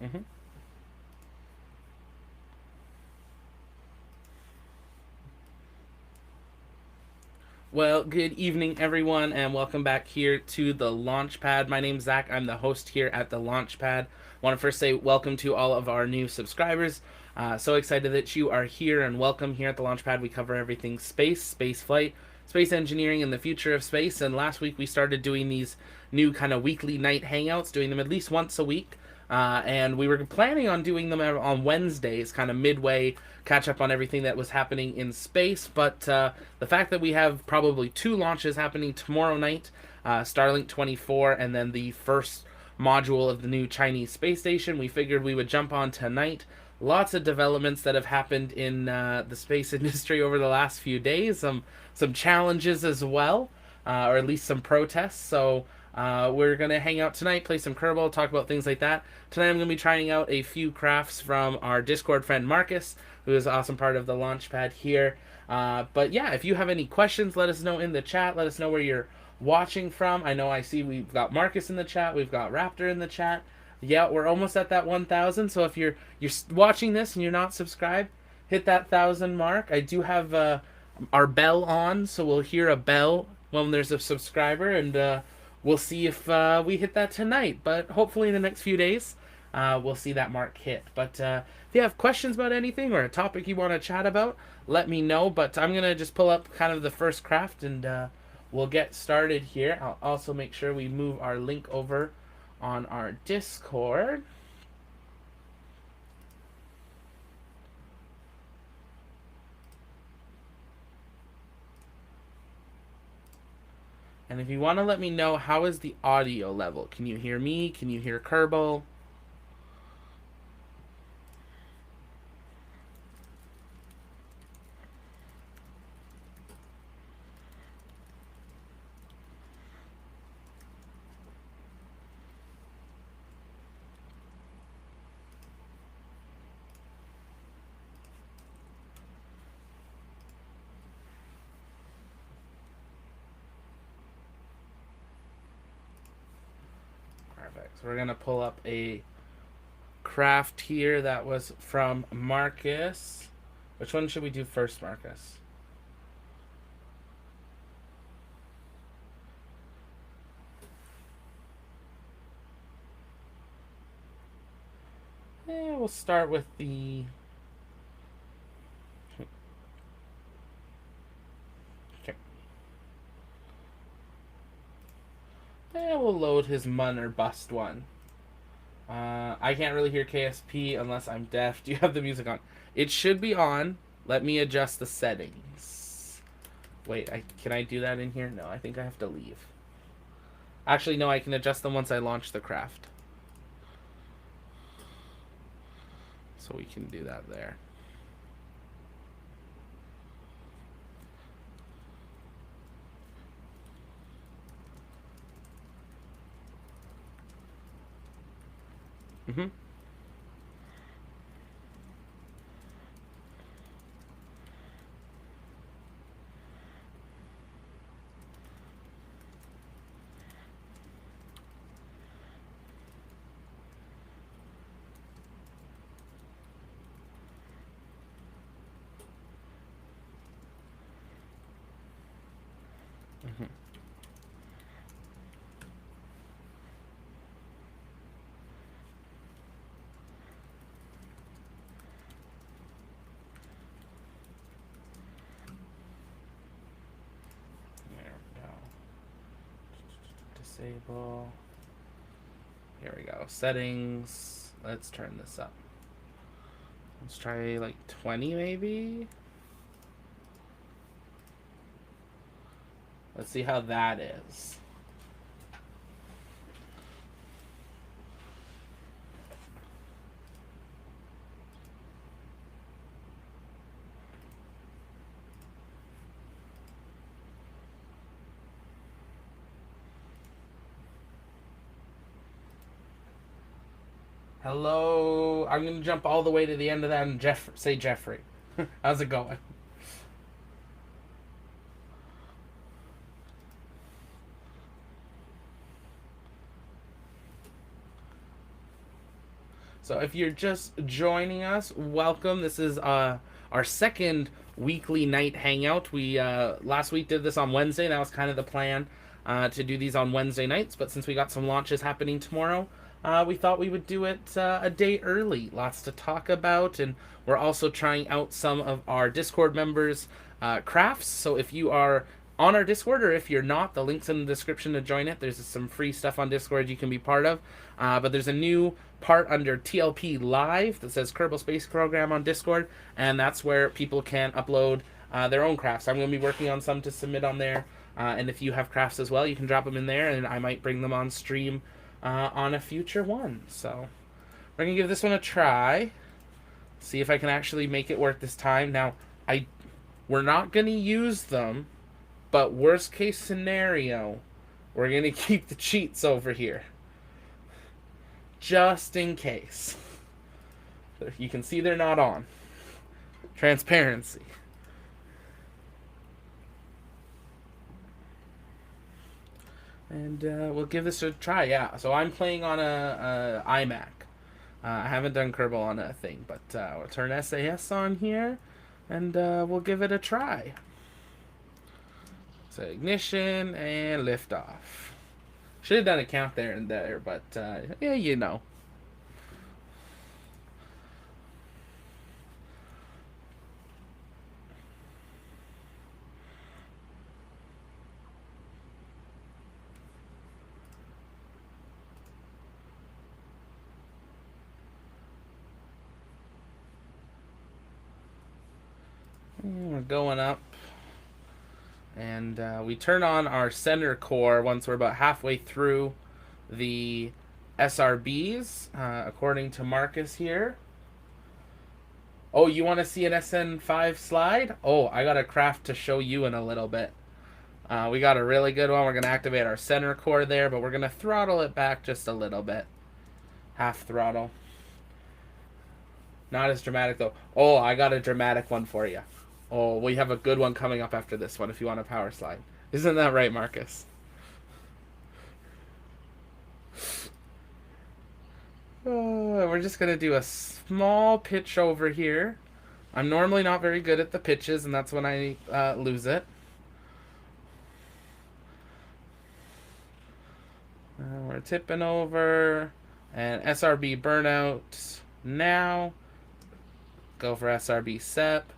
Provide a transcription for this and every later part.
Mm-hmm. Well, good evening, everyone, and welcome back here to the Launchpad. My name's Zach. I'm the host here at the Launchpad. Want to first say welcome to all of our new subscribers. So excited that you are here, and welcome here at the Launchpad. We cover everything space, space flight, space engineering, and the future of space. And last week we started doing these new kind of weekly night hangouts, doing them at least once a week. And we were planning on doing them on Wednesdays, kind of midway, catch up on everything that was happening in space. But the fact that we have probably two launches happening tomorrow night, Starlink 24, and then the first module of the new Chinese space station, we figured we would jump on tonight. Lots of developments that have happened in the space industry over the last few days. Some challenges as well, or at least some protests. So we're gonna hang out tonight, play some Kerbal, talk about things like that. Tonight I'm gonna be trying out a few crafts from our Discord friend Marcus, who is an awesome part of the Launchpad here. But yeah, if you have any questions, let us know in the chat. Let us know where you're watching from. I know I see we've got Marcus in the chat. We've got Raptor in the chat. Yeah, we're almost at that 1,000. So if you're watching this and you're not subscribed, hit that 1,000 mark. I do have our bell on, so we'll hear a bell when there's a subscriber, and we'll see if we hit that tonight. But hopefully in the next few days, we'll see that mark hit. But if you have questions about anything or a topic you want to chat about, let me know. But I'm gonna just pull up kind of the first craft, and we'll get started here. I'll also make sure we move our link over on our Discord. And if you want to let me know, how is the audio level? Can you hear me? Can you hear Kerbal? Perfect. So we're going to pull up a craft here that was from Marcus. Which one should we do first, Marcus? We'll start with the... Okay. We'll load his Mun or Bust one. I can't really hear KSP unless I'm deaf. Do you have the music on? It should be on. Let me adjust the settings. Wait, can I do that in here? No, I think I have to leave. Actually, no, I can adjust them once I launch the craft. So we can do that there. Mm-hmm. Mm-hmm. There we go. Disable. Here we go. Settings. Let's turn this up. Let's try like 20 maybe. Let's see how that is. Hello. I'm gonna jump all the way to the end of that and say Jeffrey. How's it going? So if you're just joining us, welcome. This is our second weekly night hangout. We last week did this on Wednesday. That was kind of the plan to do these on Wednesday nights. But since we got some launches happening tomorrow, we thought we would do it a day early. Lots to talk about, and we're also trying out some of our Discord members' crafts. So if you are on our Discord, or if you're not, the link's in the description to join it. There's some free stuff on Discord you can be part of. But there's a new part under TLP Live that says Kerbal Space Program on Discord, and that's where people can upload their own crafts. I'm going to be working on some to submit on there, and if you have crafts as well, you can drop them in there, and I might bring them on stream on a future one. So we're going to give this one a try, see if I can actually make it work this time. Now, we're not going to use them, but worst case scenario, we're going to keep the cheats over here. Just in case. You can see they're not on. Transparency. And we'll give this a try, yeah. So I'm playing on a iMac. I haven't done Kerbal on a thing, but we'll turn SAS on here, and we'll give it a try. So ignition and liftoff. Should have done a count there and there, but yeah, you know. We're going up. And we turn on our center core once we're about halfway through the SRBs, according to Marcus here. Oh, you want to see an SN5 slide? Oh, I got a craft to show you in a little bit. We got a really good one. We're going to activate our center core there, but we're going to throttle it back just a little bit. Half throttle. Not as dramatic, though. Oh, I got a dramatic one for you. Oh, we have a good one coming up after this one if you want a power slide. Isn't that right, Marcus? We're just going to do a small pitch over here. I'm normally not very good at the pitches, and that's when I lose it. We're tipping over. And SRB burnout now. Go for SRB SEP.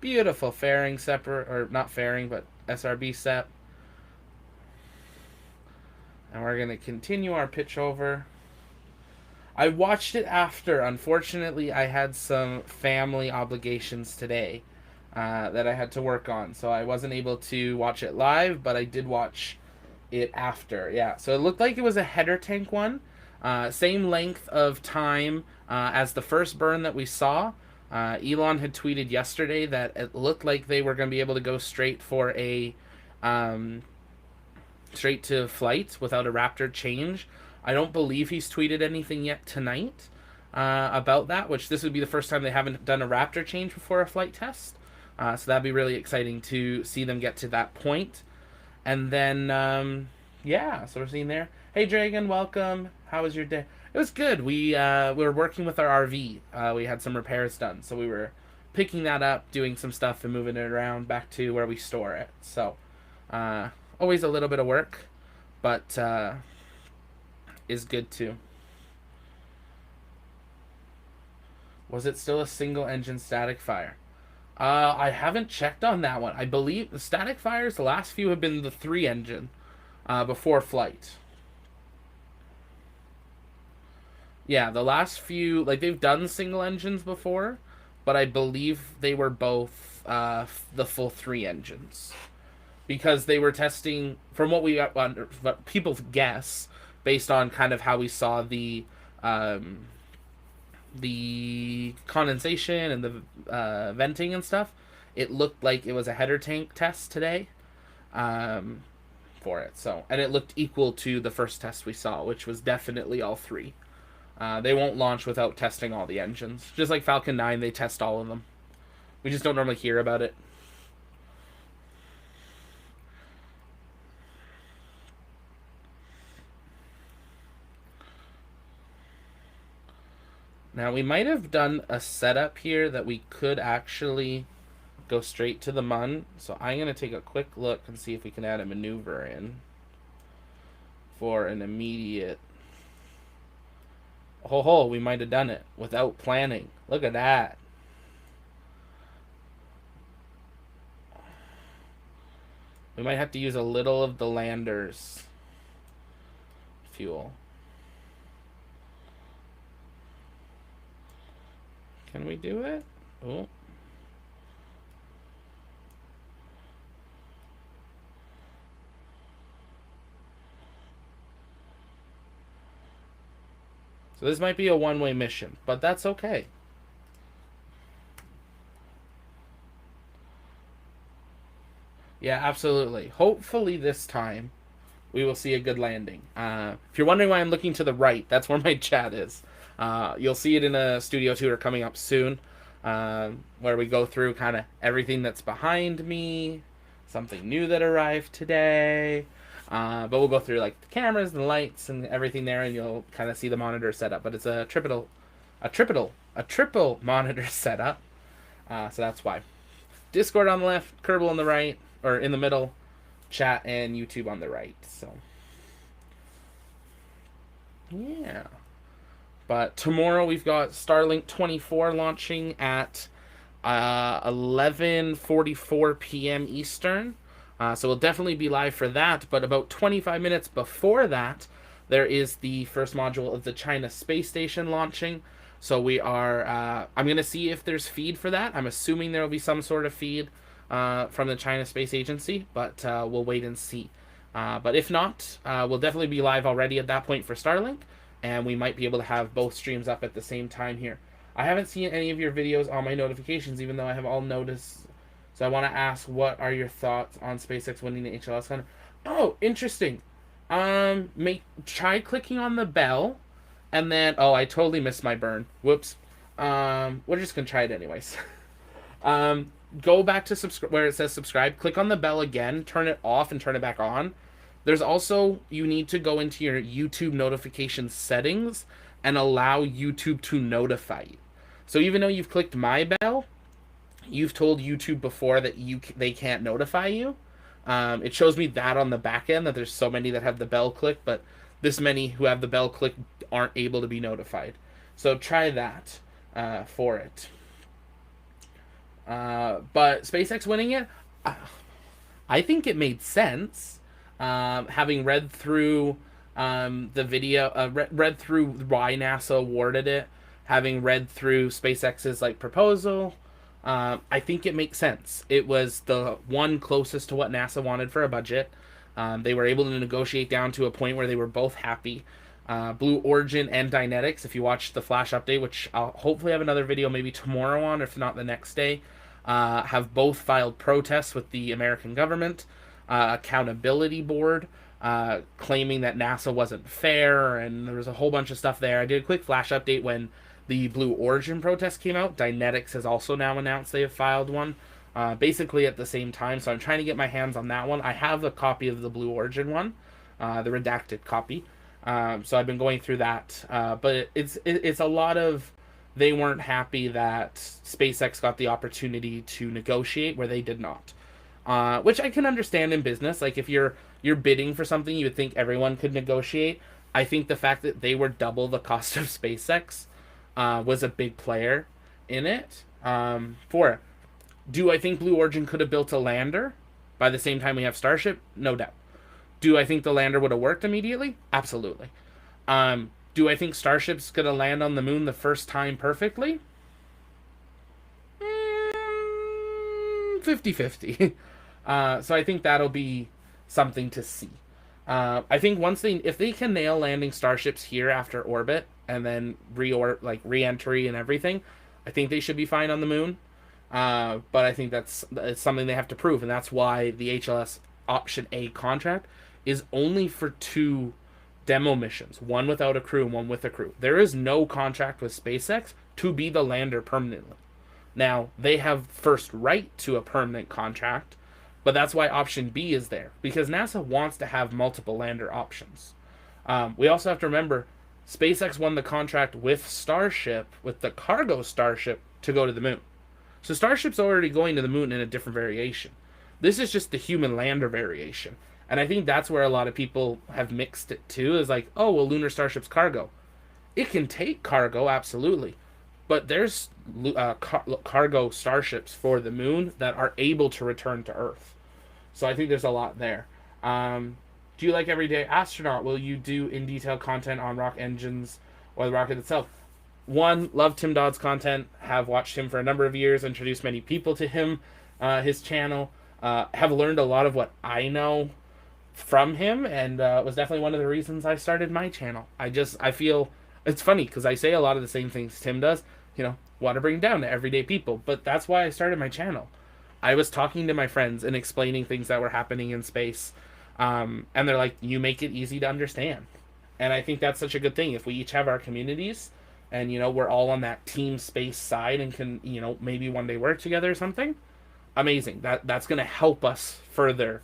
Beautiful fairing separate, or not fairing, but SRB SEP. And we're going to continue our pitch over. I watched it after. Unfortunately, I had some family obligations today that I had to work on. So I wasn't able to watch it live, but I did watch it after. Yeah, so it looked like it was a header tank one. Same length of time as the first burn that we saw. Elon had tweeted yesterday that it looked like they were going to be able to go straight for a straight to flight without a Raptor change. I don't believe he's tweeted anything yet tonight about that, which this would be the first time they haven't done a Raptor change before a flight test. So that'd be really exciting to see them get to that point. And then, yeah, so we're seeing there. Hey, Dragon, welcome. How was your day? It was good. We were working with our RV. We had some repairs done, so we were picking that up, doing some stuff, and moving it around back to where we store it. So always a little bit of work, but is good too. Was it still a single engine static fire? I haven't checked on that one. I believe the static fires, the last few have been the 3 engine before flight. Yeah, the last few, like, they've done single engines before, but I believe they were both the full 3 engines. Because they were testing, from what we got, what people guess, based on kind of how we saw the condensation and the venting and stuff, it looked like it was a header tank test today for it. So, and it looked equal to the first test we saw, which was definitely all 3. They won't launch without testing all the engines. Just like Falcon 9, they test all of them. We just don't normally hear about it. Now, we might have done a setup here that we could actually go straight to the mun. So I'm going to take a quick look and see if we can add a maneuver in for an immediate... Oh, we might have done it without planning. Look at that. We might have to use a little of the lander's fuel. Can we do it? Oh. So this might be a one-way mission, but that's okay. Yeah, absolutely. Hopefully this time we will see a good landing. If you're wondering why I'm looking to the right, that's where my chat is. You'll see it in a studio tour coming up soon, where we go through kind of everything that's behind me, something new that arrived today. But we'll go through like the cameras and the lights and everything there, and you'll kind of see the monitor setup. But it's a triple monitor setup. So that's why. Discord on the left, Kerbal on the right, or in the middle, chat and YouTube on the right. So yeah. But tomorrow we've got Starlink 24 launching at 11:44 p.m. Eastern. So we'll definitely be live for that. But about 25 minutes before that, there is the first module of the China space station launching. So we are... I'm going to see if there's feed for that. I'm assuming there will be some sort of feed from the China Space Agency, but we'll wait and see. But if not, we'll definitely be live already at that point for Starlink, and we might be able to have both streams up at the same time here. I haven't seen any of your videos on my notifications, even though I have all noticed. So I want to ask, what are your thoughts on SpaceX winning the HLS contract? Oh, interesting. Try clicking on the bell, and then... Oh, I totally missed my burn. Whoops. We're just going to try it anyways. Go back to where it says subscribe. Click on the bell again. Turn it off and turn it back on. There's also... You need to go into your YouTube notification settings and allow YouTube to notify you. So even though you've clicked my bell, you've told YouTube before that they can't notify you. It shows me that on the back end, that there's so many that have the bell click, but this many who have the bell click aren't able to be notified. So try that for it. But SpaceX winning it, I think it made sense. Having read through the video, read through why NASA awarded it, having read through SpaceX's proposal, I think it makes sense. It was the one closest to what NASA wanted for a budget. They were able to negotiate down to a point where they were both happy. Blue Origin and Dynetics, if you watched the flash update, which I'll hopefully have another video maybe tomorrow on, if not the next day, have both filed protests with the American government, accountability board, claiming that NASA wasn't fair, and there was a whole bunch of stuff there. I did a quick flash update when the Blue Origin protest came out. Dynetics has also now announced they have filed one, basically at the same time, so I'm trying to get my hands on that one. I have a copy of the Blue Origin one, the redacted copy, so I've been going through that, but it's a lot of... They weren't happy that SpaceX got the opportunity to negotiate where they did not, which I can understand in business. Like, if you're bidding for something, you would think everyone could negotiate. I think the fact that they were double the cost of SpaceX was a big player in it. Do I think Blue Origin could have built a lander by the same time we have Starship? No doubt. Do I think the lander would have worked immediately? Absolutely. Do I think Starship's going to land on the moon the first time perfectly? 50-50. So I think that'll be something to see. I think if they can nail landing Starships here after orbit and then re-entry and everything, I think they should be fine on the moon. But I think it's something they have to prove, and that's why the HLS Option A contract is only for 2 demo missions, one without a crew and one with a crew. There is no contract with SpaceX to be the lander permanently. Now, they have first right to a permanent contract, but that's why Option B is there, because NASA wants to have multiple lander options. We also have to remember SpaceX won the contract with Starship, with the cargo Starship, to go to the moon. So Starship's already going to the moon in a different variation. This is just the human lander variation. And I think that's where a lot of people have mixed it too, is like, oh, well, Lunar Starship's cargo. It can take cargo, absolutely. But there's cargo starships for the moon that are able to return to Earth. So I think there's a lot there. Do you like Everyday Astronaut? Will you do in detail content on rocket engines or the rocket itself? One, love Tim Dodd's content. Have watched him for a number of years. Introduced many people to him, his channel. Have learned a lot of what I know from him, and was definitely one of the reasons I started my channel. I feel it's funny because I say a lot of the same things Tim does. Want to bring down to everyday people, but that's why I started my channel. I was talking to my friends and explaining things that were happening in space, and they're like, "You make it easy to understand," and I think that's such a good thing. If we each have our communities, and we're all on that team space side, and can maybe one day work together or something, amazing. That's going to help us further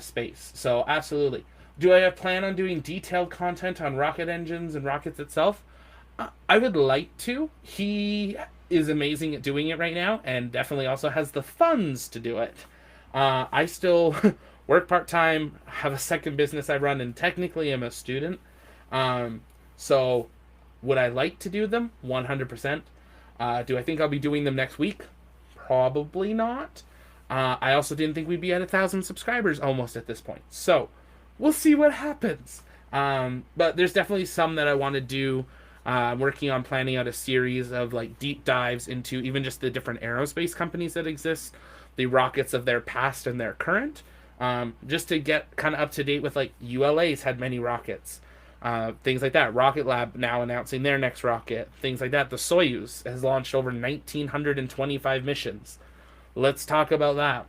space. So absolutely. Do I plan on doing detailed content on rocket engines and rockets itself? I would like to. He is amazing at doing it right now, and definitely also has the funds to do it. I still work part-time, have a second business I run, and technically am a student. So would I like to do them? 100%. Do I think I'll be doing them next week? Probably not. I also didn't think we'd be at 1,000 subscribers almost at this point. So we'll see what happens. But there's definitely some that I want to do. I'm working on planning out a series of like deep dives into even just the different aerospace companies that exist, the rockets of their past and their current, just to get kind of up to date with like ULA's had many rockets, things like that. Rocket Lab now announcing their next rocket, things like that. The Soyuz has launched over 1,925 missions. Let's talk about that.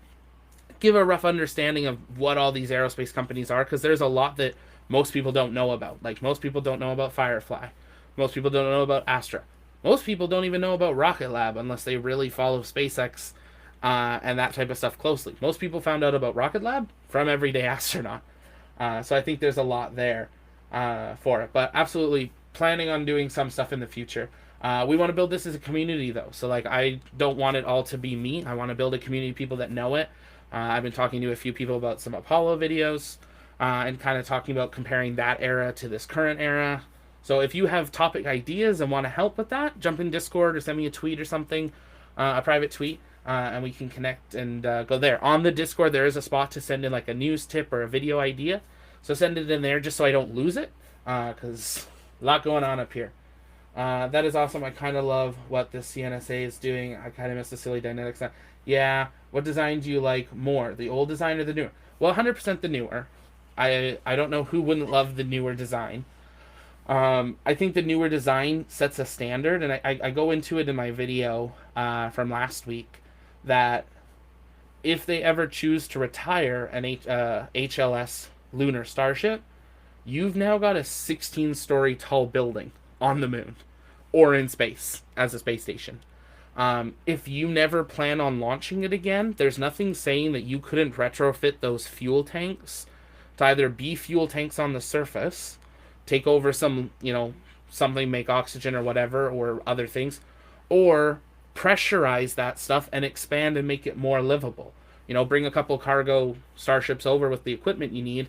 Give a rough understanding of what all these aerospace companies are, because there's a lot that most people don't know about. Like most people don't know about Firefly. Most people don't know about Astra. Most people don't even know about Rocket Lab unless they really follow SpaceX and that type of stuff closely. Most people found out about Rocket Lab from Everyday Astronaut. So I think there's a lot there for it. But absolutely planning on doing some stuff in the future. We want to build this as a community, though. So like, I don't want it all to be me. I want to build a community of people that know it. I've been talking to a few people about some Apollo videos and kind of talking about comparing that era to this current era. So if you have topic ideas and want to help with that, jump in Discord or send me a tweet or something, a private tweet, and we can connect and go there. On the Discord, there is a spot to send in like a news tip or a video idea. So send it in there just so I don't lose it, because a lot going on up here. That is awesome. I kind of love what the CNSA is doing. I kind of miss the silly dynamics. Yeah, what design do you like more, the old design or the newer? Well, 100% the newer. I don't know who wouldn't love the newer design. I think the newer design sets a standard, and I go into it in my video from last week, that if they ever choose to retire an HLS lunar starship, you've now got a 16-story tall building on the moon or in space as a space station. If you never plan on launching it again, there's nothing saying that you couldn't retrofit those fuel tanks to either be fuel tanks on the surface, take over some, something, make oxygen or whatever, or other things, or pressurize that stuff and expand and make it more livable. Bring a couple cargo starships over with the equipment you need,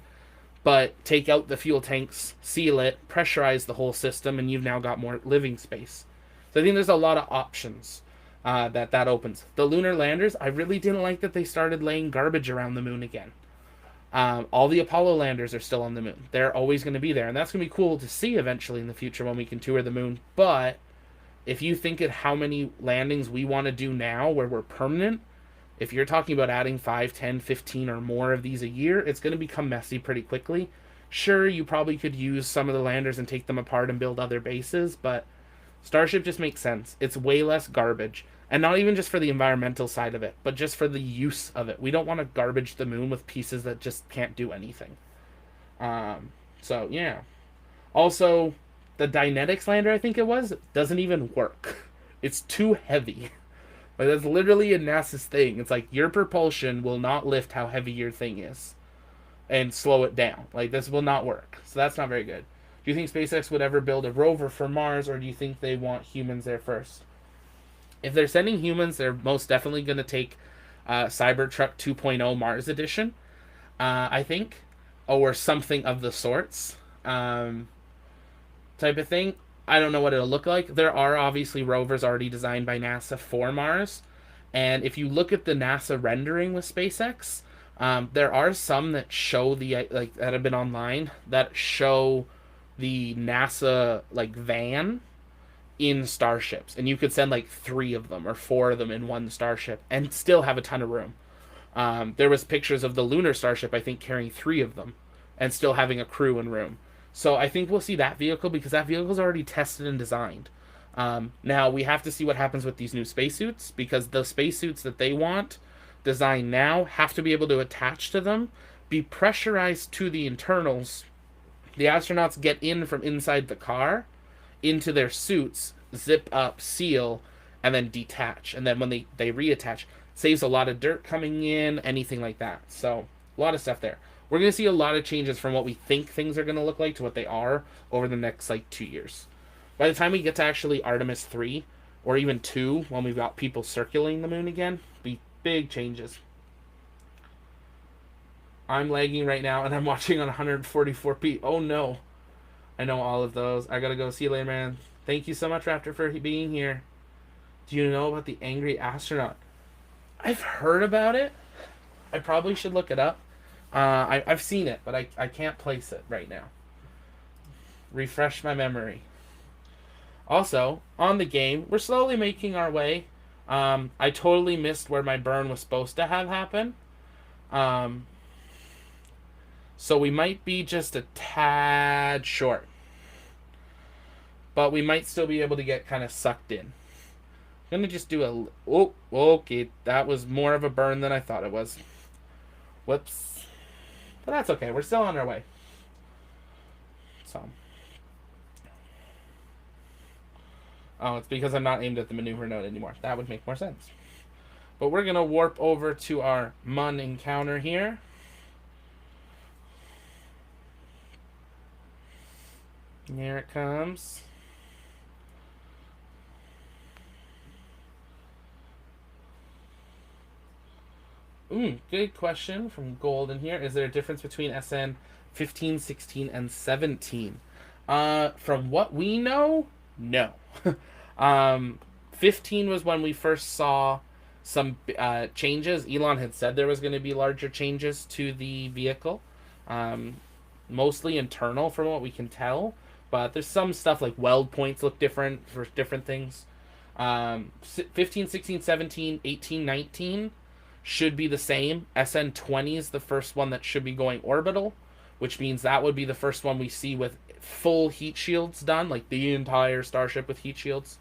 but take out the fuel tanks, seal it, pressurize the whole system, and you've now got more living space. So I think there's a lot of options that opens. The lunar landers, I really didn't like that they started laying garbage around the moon again. All the Apollo landers are still on the moon. They're always going to be there, and that's going to be cool to see eventually in the future when we can tour the moon. But if you think of how many landings we want to do now where we're permanent, if you're talking about adding 5, 10, 15 or more of these a year, it's going to become messy pretty quickly. Sure, you probably could use some of the landers and take them apart and build other bases, but Starship just makes sense. It's way less garbage. And not even just for the environmental side of it, but just for the use of it. We don't want to garbage the moon with pieces that just can't do anything. So, yeah. Also, the Dynetics lander, I think it was, doesn't even work. It's too heavy. Like, that's literally a NASA's thing. It's like, your propulsion will not lift how heavy your thing is and slow it down. Like, this will not work. So that's not very good. Do you think SpaceX would ever build a rover for Mars, or do you think they want humans there first? If they're sending humans, they're most definitely going to take Cybertruck 2.0 Mars Edition, I think, or something of the sorts, type of thing. I don't know what it'll look like. There are obviously rovers already designed by NASA for Mars, and if you look at the NASA rendering with SpaceX, there are some that show the like that have been online that show the NASA like van in starships, and you could send like 3 of them or 4 of them in one starship and still have a ton of room. There was pictures of the lunar starship, I think, carrying 3 of them and still having a crew and room. So I think we'll see that vehicle because that vehicle is already tested and designed. Now we have to see what happens with these new spacesuits, because the spacesuits that they want designed now have to be able to attach to them, be pressurized to the internals. The astronauts get in from inside the car into their suits, zip up, seal, and then detach. And then when they reattach, saves a lot of dirt coming in, anything like that. So a lot of stuff there. We're going to see a lot of changes from what we think things are going to look like to what they are over the next like 2 years. By the time we get to actually Artemis 3 or even 2, when we've got people circulating the moon again, be big changes. I'm lagging right now and I'm watching on 144p. Oh no. I know all of those. I gotta go. See you later, man. Thank you so much, Raptor, for being here. Do you know about the angry astronaut? I've heard about it. I probably should look it up. I've seen it, but I can't place it right now. Refresh my memory. Also, on the game, we're slowly making our way. I totally missed where my burn was supposed to have happened. So we might be just a tad short. But we might still be able to get kind of sucked in. I'm going to just do a... Oh, okay. That was more of a burn than I thought it was. Whoops. But that's okay. We're still on our way. So. Oh, it's because I'm not aimed at the maneuver node anymore. That would make more sense. But we're going to warp over to our Mun encounter here. Here it comes. Good question from Golden here. Is there a difference between SN 15, 16, and 17? From what we know, no. 15 was when we first saw some changes. Elon had said there was going to be larger changes to the vehicle. Mostly internal from what we can tell. But there's some stuff like weld points look different for different things. 15, 16, 17, 18, 19 should be the same. SN20 is the first one that should be going orbital, which means that would be the first one we see with full heat shields done, like the entire Starship with heat shields.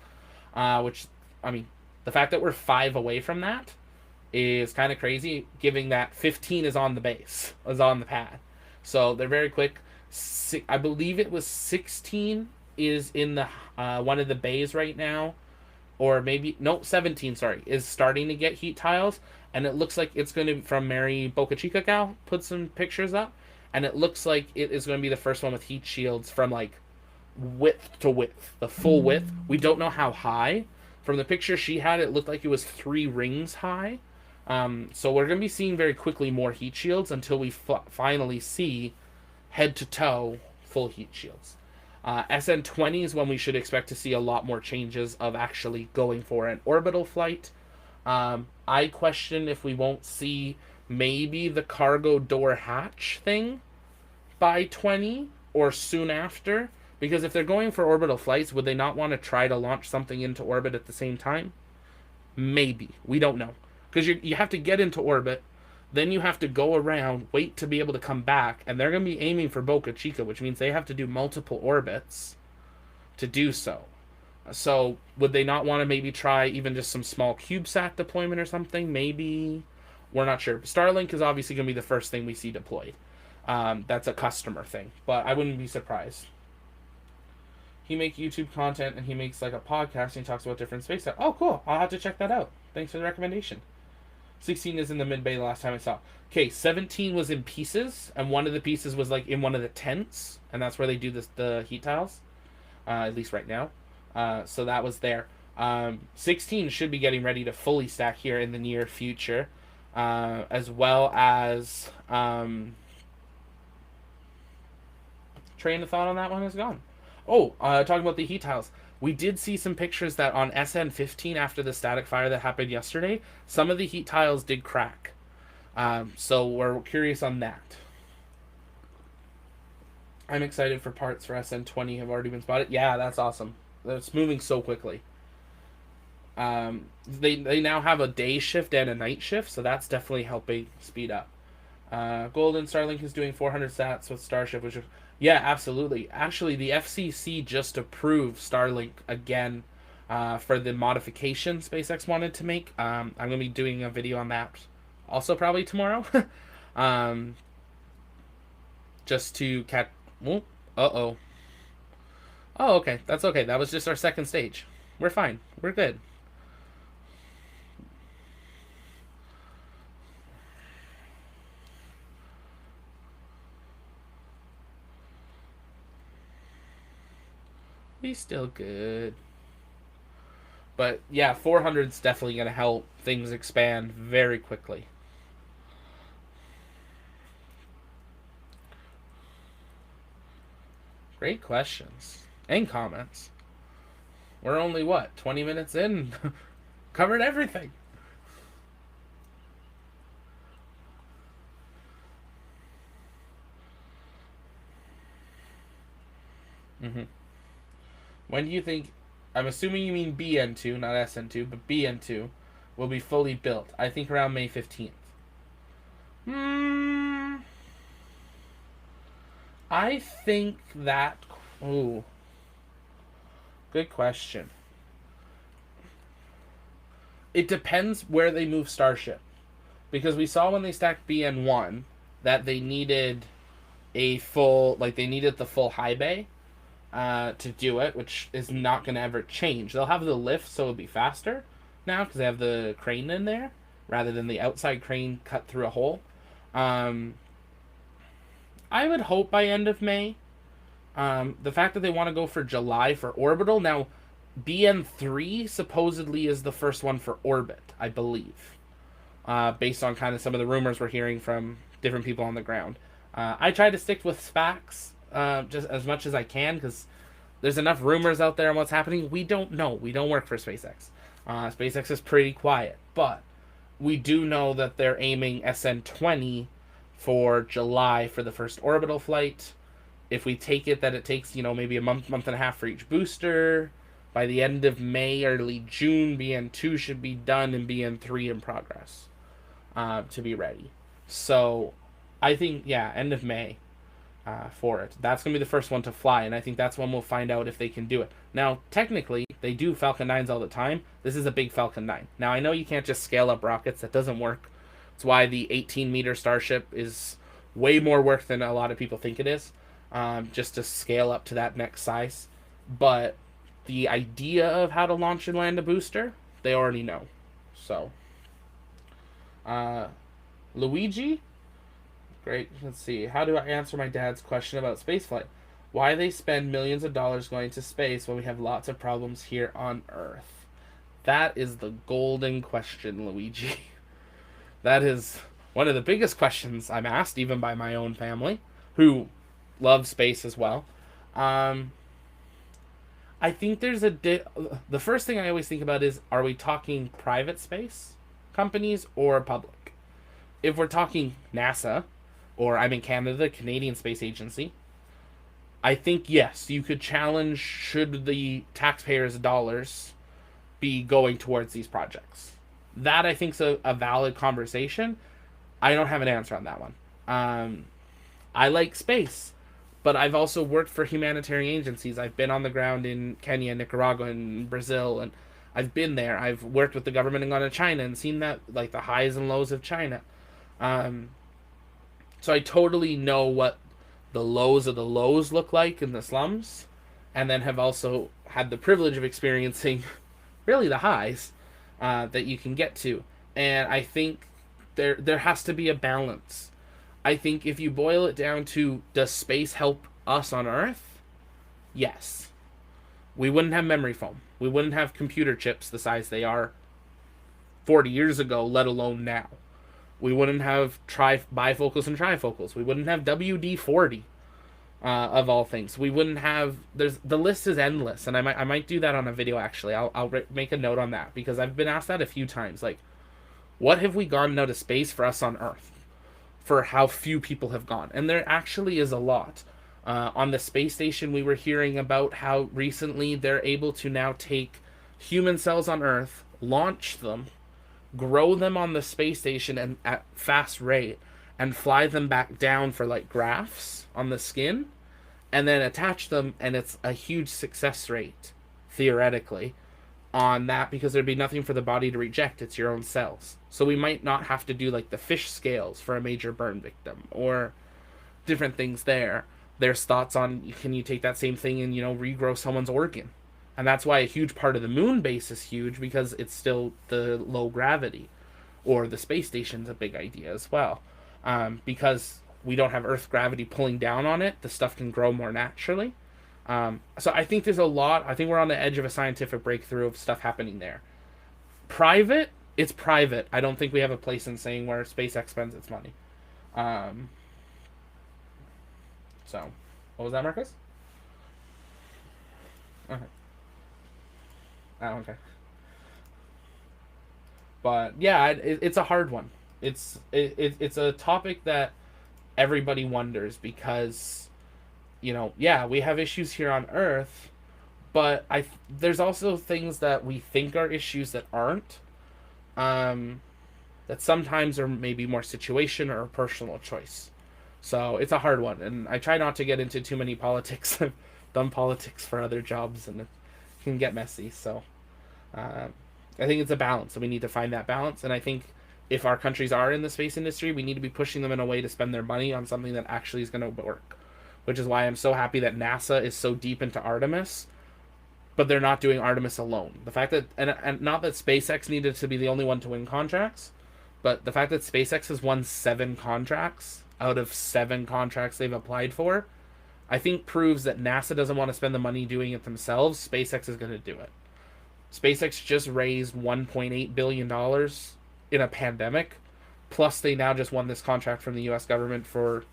Which, I mean, the fact that we're 5 away from that is kind of crazy, given that 15 is on the base, is on the pad. So they're very quick. I believe it was 16 is in the one of the bays right now, or maybe no, 17. Sorry, is starting to get heat tiles, and it looks like it's going to from Mary Boca Chica gal put some pictures up, and it looks like it is going to be the first one with heat shields from like width to width, the full width. We don't know how high. From the picture she had, it looked like it was 3 rings high. So we're going to be seeing very quickly more heat shields until we finally see head to toe full heat shields. SN20 is when we should expect to see a lot more changes of actually going for an orbital flight. I question if we won't see maybe the cargo door hatch thing by 20 or soon after, because if they're going for orbital flights, would they not want to try to launch something into orbit at the same time? Maybe. We don't know. Because you have to get into orbit, then you have to go around, wait to be able to come back, and they're going to be aiming for Boca Chica, which means they have to do multiple orbits to do so. So would they not want to maybe try even just some small CubeSat deployment or something? Maybe. We're not sure. Starlink is obviously going to be the first thing we see deployed. That's a customer thing, but I wouldn't be surprised. He makes YouTube content, and he makes like a podcast, and he talks about different space stuff. Oh, cool. I'll have to check that out. Thanks for the recommendation. 16 is in the mid bay the last time I saw. Okay, 17 was in pieces, and one of the pieces was like in one of the tents, and that's where they do the heat tiles, at least right now. So that was there. 16 should be getting ready to fully stack here in the near future, as well as train of thought on that one is gone. Oh, talking about the heat tiles. We did see some pictures that on SN15 after the static fire that happened yesterday, some of the heat tiles did crack. So we're curious on that. I'm excited for parts for SN20 have already been spotted. Yeah, that's awesome. It's moving so quickly. They now have a day shift and a night shift, so that's definitely helping speed up. Golden Starlink is doing 400 sats with Starship, which is, yeah, absolutely. Actually, the FCC just approved Starlink again for the modification SpaceX wanted to make. I'm going to be doing a video on that also probably tomorrow. Just to catch... Oh, uh-oh. Oh, okay. That's okay. That was just our second stage. We're fine. We're good. He's still good. But yeah, 400's definitely going to help things expand very quickly. Great questions and comments. We're only, what, 20 minutes in? Covered everything. Mm-hmm. When do you think, I'm assuming you mean BN2, not SN2, but BN2 will be fully built? I think around May 15th. I think that... Ooh. Good question. It depends where they move Starship. Because we saw when they stacked BN1 that they needed a full... Like, they needed the full high bay to do it, which is not going to ever change. They'll have the lift, so it'll be faster now, because they have the crane in there, rather than the outside crane cut through a hole. I would hope by end of May. The fact that they want to go for July for orbital. Now, BN3 supposedly is the first one for orbit, I believe. Based on kind of some of the rumors we're hearing from different people on the ground. I try to stick with SPACs just as much as I can, because there's enough rumors out there on what's happening. We don't know. We don't work for SpaceX. SpaceX is pretty quiet. But we do know that they're aiming SN20 for July for the first orbital flight. If we take it that it takes, maybe a month and a half for each booster, by the end of May, early June, BN2 should be done and BN3 in progress to be ready. So I think, end of May for it. That's going to be the first one to fly, and I think that's when we'll find out if they can do it. Now, technically, they do Falcon 9s all the time. This is a big Falcon 9. Now, I know you can't just scale up rockets. That doesn't work. That's why the 18-meter Starship is way more work than a lot of people think it is, just to scale up to that next size. But the idea of how to launch and land a booster, they already know. So, Luigi? Great. Let's see. How do I answer my dad's question about spaceflight? Why they spend millions of dollars going to space when we have lots of problems here on Earth? That is the golden question, Luigi. That is one of the biggest questions I'm asked, even by my own family, who love space as well. I think there's the first thing I always think about is, are we talking private space companies or public? If we're talking NASA, or I'm in Canada, the Canadian Space Agency, I think, yes, you could challenge, should the taxpayers' dollars be going towards these projects. That, I think, is a valid conversation. I don't have an answer on that one. I like space, but I've also worked for humanitarian agencies. I've been on the ground in Kenya, Nicaragua, and Brazil, and I've been there. I've worked with the government and gone to China and seen that, like, the highs and lows of China. So I totally know what the lows of the lows look like in the slums, and then have also had the privilege of experiencing really the highs that you can get to. And I think there has to be a balance. I think if you boil it down to, does space help us on Earth? Yes. We wouldn't have memory foam. We wouldn't have computer chips the size they are 40 years ago, let alone now. We wouldn't have bifocals and trifocals. We wouldn't have WD-40, of all things. We wouldn't have. The list is endless, and I might do that on a video actually. I'll make a note on that because I've been asked that a few times. Like, what have we gone out of space for us on Earth? For how few people have gone, and there actually is a lot. On the space station, we were hearing about how recently they're able to now take human cells on Earth, launch them, grow them on the space station and at fast rate, and fly them back down for like grafts on the skin, and then attach them, and it's a huge success rate, theoretically, on that because there'd be nothing for the body to reject. It's your own cells. So we might not have to do like the fish scales for a major burn victim or different things there. There's thoughts on, can you take that same thing and, regrow someone's organ? And that's why a huge part of the moon base is huge, because it's still the low gravity. Or the space station's a big idea as well. Because we don't have Earth gravity pulling down on it, the stuff can grow more naturally. So I think there's a lot. I think we're on the edge of a scientific breakthrough of stuff happening there. Private, it's private. I don't think we have a place in saying where SpaceX spends its money. So, what was that, Marcus? Okay. Oh, okay. But yeah, it's a hard one. It's a topic that everybody wonders because, yeah, we have issues here on Earth, but there's also things that we think are issues that aren't. That sometimes are maybe more situation or a personal choice. So it's a hard one, and I try not to get into too many politics. I've done politics for other jobs, and it can get messy. So I think it's a balance, and we need to find that balance. And I think if our countries are in the space industry, we need to be pushing them in a way to spend their money on something that actually is going to work. Which is why I'm so happy that NASA is so deep into Artemis, but they're not doing Artemis alone. The fact that, and not that SpaceX needed to be the only one to win contracts, but the fact that SpaceX has won 7 contracts out of 7 contracts they've applied for, I think proves that NASA doesn't want to spend the money doing it themselves. SpaceX is going to do it. SpaceX just raised $1.8 billion in a pandemic, plus they now just won this contract from the U.S. government for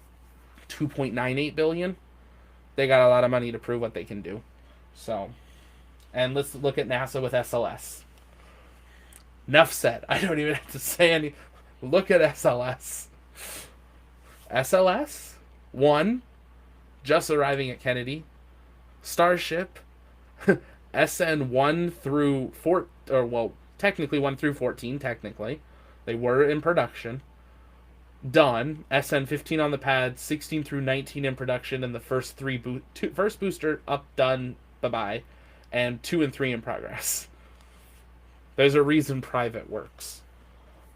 $2.98 billion. They got a lot of money to prove what they can do. So, and let's look at NASA with SLS. Enough said. I don't even have to say any. Look at SLS. SLS 1, just arriving at Kennedy. Starship, SN 1 through 4, or well, technically 1 through 14. Technically, they were in production. Done. SN 15 on the pad, 16 through 19 in production, and the first first booster up, done, bye bye, and 2 and 3 in progress. There's a reason private works.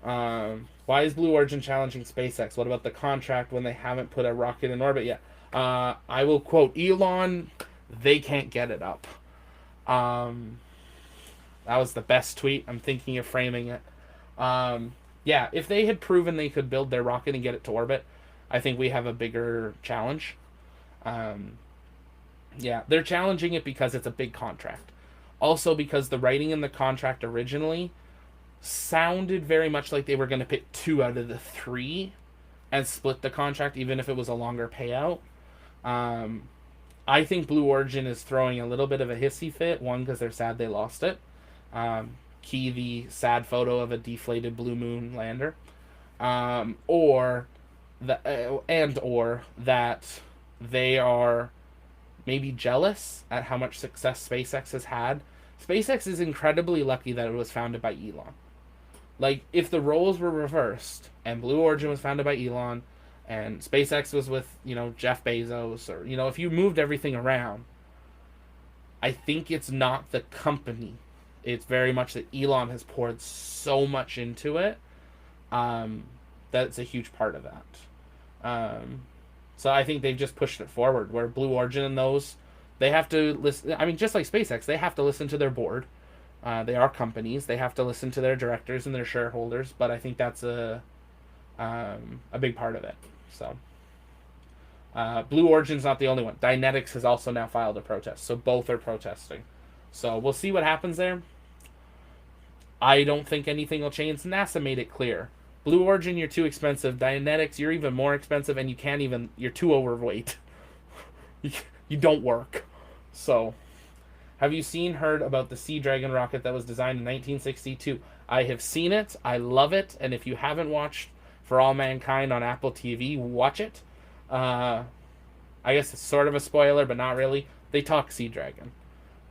Why is Blue Origin challenging SpaceX? What about the contract when they haven't put a rocket in orbit yet? I will quote Elon, they can't get it up. That was the best tweet. I'm thinking of framing it. Yeah, if they had proven they could build their rocket and get it to orbit, I think we have a bigger challenge. Yeah, they're challenging it because it's a big contract. Also because the writing in the contract originally sounded very much like they were going to pick 2 out of the 3 and split the contract, even if it was a longer payout. I think Blue Origin is throwing a little bit of a hissy fit. 1, because they're sad they lost it. Key the sad photo of a deflated blue moon lander. Or that they are maybe jealous at how much success SpaceX has had. SpaceX is incredibly lucky that it was founded by Elon. Like, if the roles were reversed and Blue Origin was founded by Elon and SpaceX was with, Jeff Bezos, or, if you moved everything around, I think it's not the company. It's very much that Elon has poured so much into it. That's a huge part of that. So I think they've just pushed it forward, where Blue Origin and those, they have to listen. I mean, just like SpaceX, they have to listen to their board. They are companies. They have to listen to their directors and their shareholders. But I think that's a a big part of it. So Blue Origin's not the only one. Dynetics has also now filed a protest, so both are protesting. So we'll see what happens there. I don't think anything will change. NASA made it clear. Blue Origin, you're too expensive. Dynetics, you're even more expensive, and you're too overweight. You don't work. So, have you heard about the Sea Dragon rocket that was designed in 1962? I have seen it. I love it. And if you haven't watched For All Mankind on Apple TV, watch it. I guess it's sort of a spoiler, but not really. They talk Sea Dragon.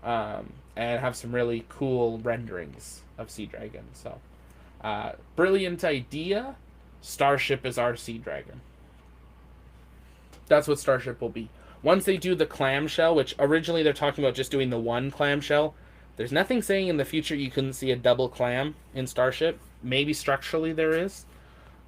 And have some really cool renderings of Sea Dragon. So, brilliant idea. Starship is our Sea Dragon. That's what Starship will be. Once they do the clamshell, which originally they're talking about just doing the one clamshell, there's nothing saying in the future you couldn't see a double clam in Starship. Maybe structurally there is.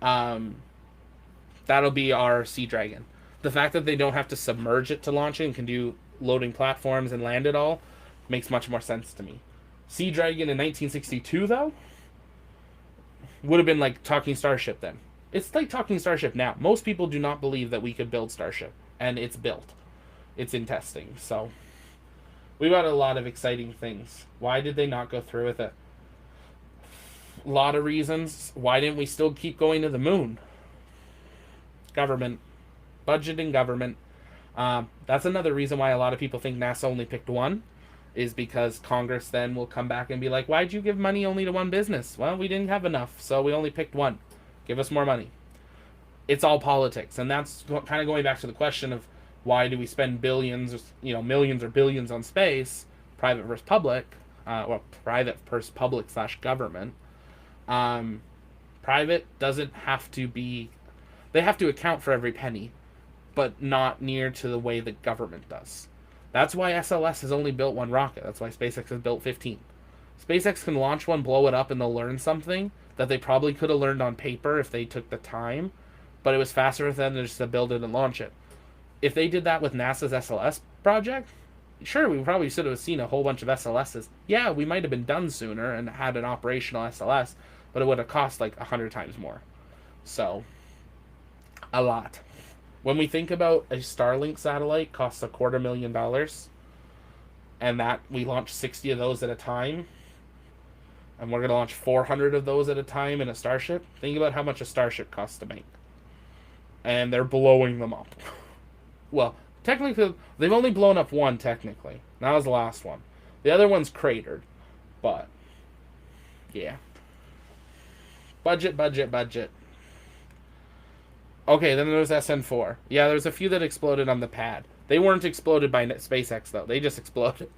That'll be our Sea Dragon. The fact that they don't have to submerge it to launch it and can do loading platforms and land it all makes much more sense to me. Sea Dragon in 1962, though, would have been like talking Starship then. It's like talking Starship now. Most people do not believe that we could build Starship, and it's built. It's in testing, so we got a lot of exciting things. Why did they not go through with it? A lot of reasons. Why didn't we still keep going to the moon? Government. Budget and government. That's another reason why a lot of people think NASA only picked one, is because Congress then will come back and be like, why'd you give money only to one business? Well, we didn't have enough, so we only picked one. Give us more money. It's all politics, and that's kind of going back to the question of why do we spend billions, millions or billions on space, private versus public, or private versus public / government. Private doesn't have to be, they have to account for every penny, but not near to the way the government does. That's why SLS has only built one rocket. That's why SpaceX has built 15. SpaceX can launch one, blow it up, and they'll learn something that they probably could have learned on paper if they took the time, but it was faster for them just to build it and launch it. If they did that with NASA's SLS project, sure, we probably should have seen a whole bunch of SLSs. Yeah, we might have been done sooner and had an operational SLS, but it would have cost like 100 times more. So, a lot. When we think about a Starlink satellite costs $250,000, and that we launch 60 of those at a time, and we're going to launch 400 of those at a time in a Starship, think about how much a Starship costs to make. And they're blowing them up. Well, technically, they've only blown up one, technically. That was the last one. The other one's cratered. But, yeah. Budget. Okay, then there was SN4. Yeah, there's a few that exploded on the pad. They weren't exploded by SpaceX, though. They just exploded.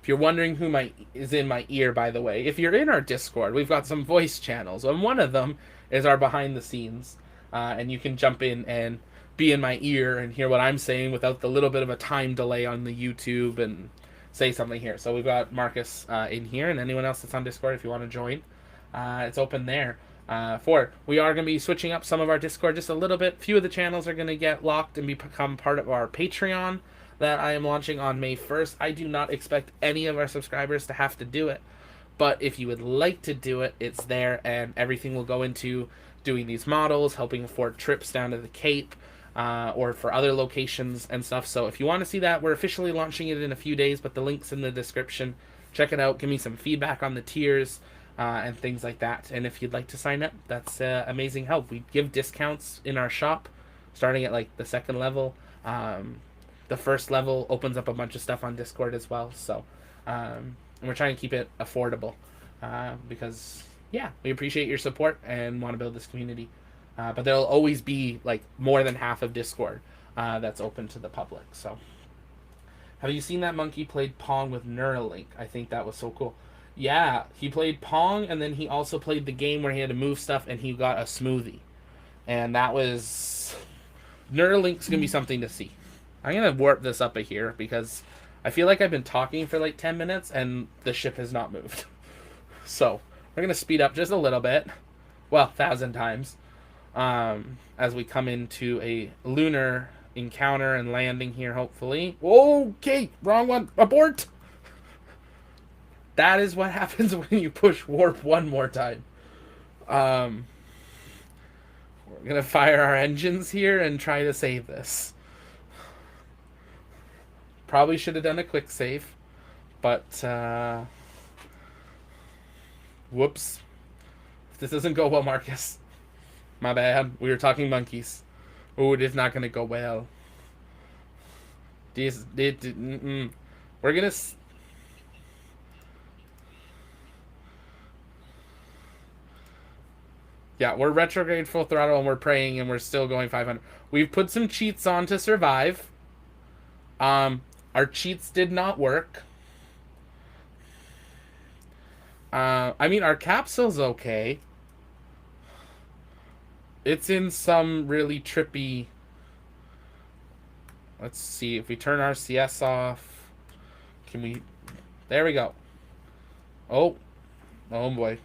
If you're wondering who is in my ear, by the way, if you're in our Discord, we've got some voice channels, and one of them is our behind the scenes, and you can jump in and be in my ear and hear what I'm saying without the little bit of a time delay on the YouTube and say something here. So we've got Marcus in here, and anyone else that's on Discord, if you want to join, it's open there. We are going to be switching up some of our Discord just a little bit. Few of the channels are going to get locked and become part of our Patreon that I am launching on May 1st. I do not expect any of our subscribers to have to do it, but if you would like to do it, it's there, and everything will go into doing these models, helping afford trips down to the Cape, or for other locations and stuff. So if you want to see that, we're officially launching it in a few days, but the link's in the description. Check it out. Give me some feedback on the tiers and things like that. And if you'd like to sign up, that's amazing help. We give discounts in our shop, starting at like the second level. The first level opens up a bunch of stuff on Discord as well. So and we're trying to keep it affordable because, yeah, we appreciate your support and want to build this community. But there'll always be like more than half of Discord that's open to the public. So, have you seen that monkey played Pong with Neuralink? I think that was so cool. Yeah, he played Pong, and then he also played the game where he had to move stuff, and he got a smoothie. And that was... Neuralink's going to be something to see. I'm going to warp this up a here, because I feel like I've been talking for like 10 minutes, and the ship has not moved. So, we're going to speed up just a little bit. Well, 1,000 times. As we come into a lunar encounter and landing here, hopefully. Okay, wrong one. Abort! That is what happens when you push warp one more time. We're gonna fire our engines here and try to save this. Probably should have done a quick save, but whoops. If this doesn't go well, Marcus, my bad. We were talking monkeys. Oh, it is not gonna go well. We're gonna. Yeah, we're retrograde full throttle and we're praying and we're still going 500. We've put some cheats on to survive. Our cheats did not work. I mean, our capsule's okay. It's in some really trippy. Let's see if we turn our CS off. Can we? There we go. Oh boy.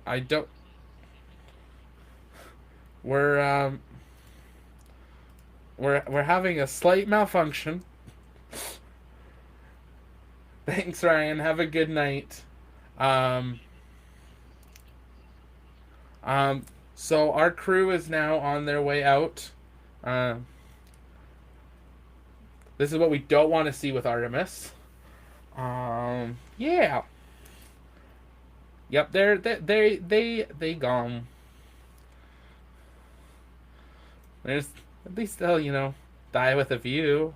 I don't. We're having a slight malfunction. Thanks, Ryan. Have a good night. So our crew is now on their way out. This is what we don't want to see with Artemis. Yeah. Yep, they gone. There's at least they'll, die with a view.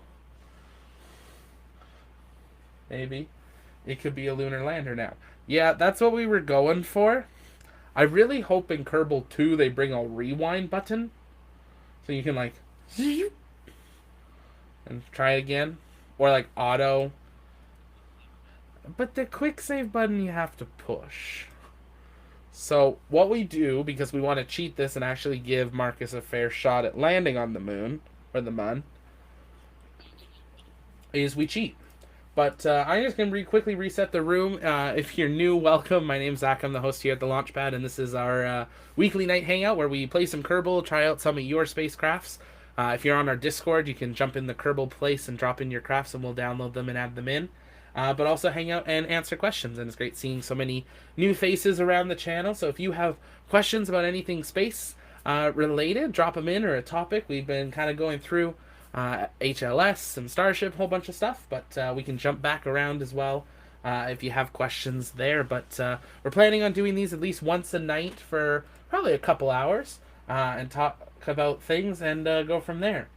Maybe. It could be a lunar lander now. Yeah, that's what we were going for. I really hope in Kerbal 2 they bring a rewind button. So you can and try again. Or auto. But the quick save button you have to push. So what we do, because we want to cheat this and actually give Marcus a fair shot at landing on the moon, or the mun, is we cheat. But I'm just going to quickly reset the room. If you're new, welcome. My name's Zach. I'm the host here at the Launchpad, and this is our weekly night hangout where we play some Kerbal, try out some of your spacecrafts. If you're on our Discord, you can jump in the Kerbal place and drop in your crafts, and we'll download them and add them in. But also hang out and answer questions, and it's great seeing so many new faces around the channel. So if you have questions about anything space related, drop them in, or a topic. We've been kind of going through HLS and Starship, a whole bunch of stuff, but we can jump back around as well if you have questions there. But we're planning on doing these at least once a night for probably a couple hours and talk about things and go from there.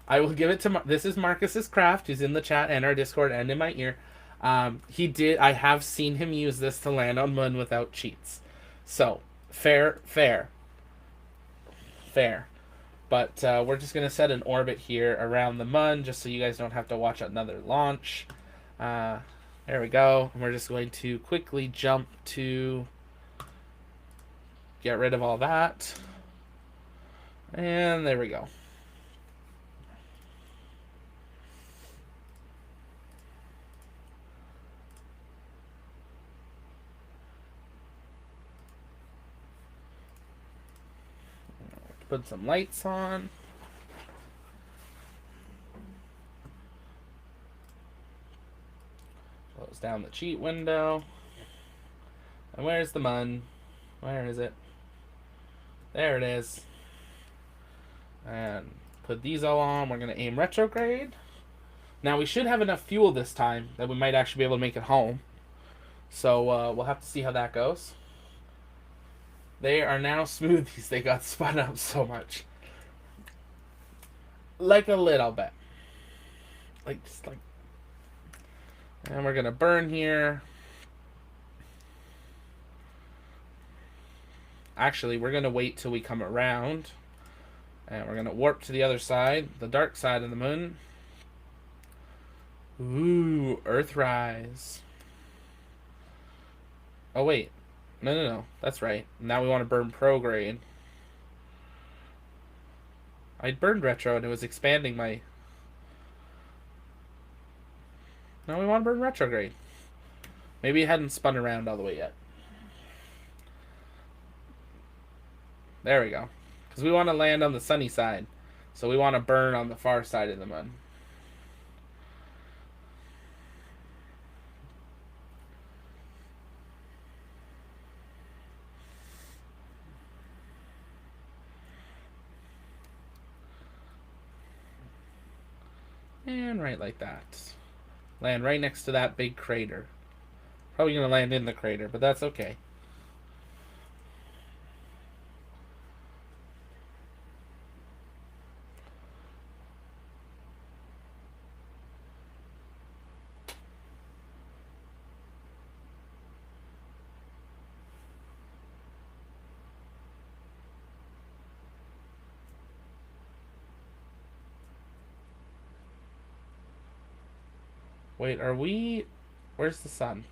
I will give it to this is Marcus's craft, who's in the chat and our Discord and in my ear. I have seen him use this to land on Moon without cheats. So, fair. But we're just going to set an orbit here around the Mun, just so you guys don't have to watch another launch. There we go. And we're just going to quickly jump to get rid of all that. And there we go. Put some lights on. Close down the cheat window. And where's the Mun? Where is it? There it is. And put these all on. We're going to aim retrograde. Now we should have enough fuel this time that we might actually be able to make it home. So we'll have to see how that goes. They are now smoothies. They got spun up so much. Like a little bit. Just like. And we're going to burn here. Actually, we're going to wait till we come around. And we're going to warp to the other side. The dark side of the Moon. Ooh, Earthrise. Oh, wait. No. That's right. Now we want to burn prograde. I burned retro and it was expanding my... Now we want to burn retrograde. Maybe it hadn't spun around all the way yet. There we go. Because we want to land on the sunny side. So we want to burn on the far side of the moon. And right like that. Land right next to that big crater. Probably going to land in the crater, but that's okay. Wait, are we... Where's the sun?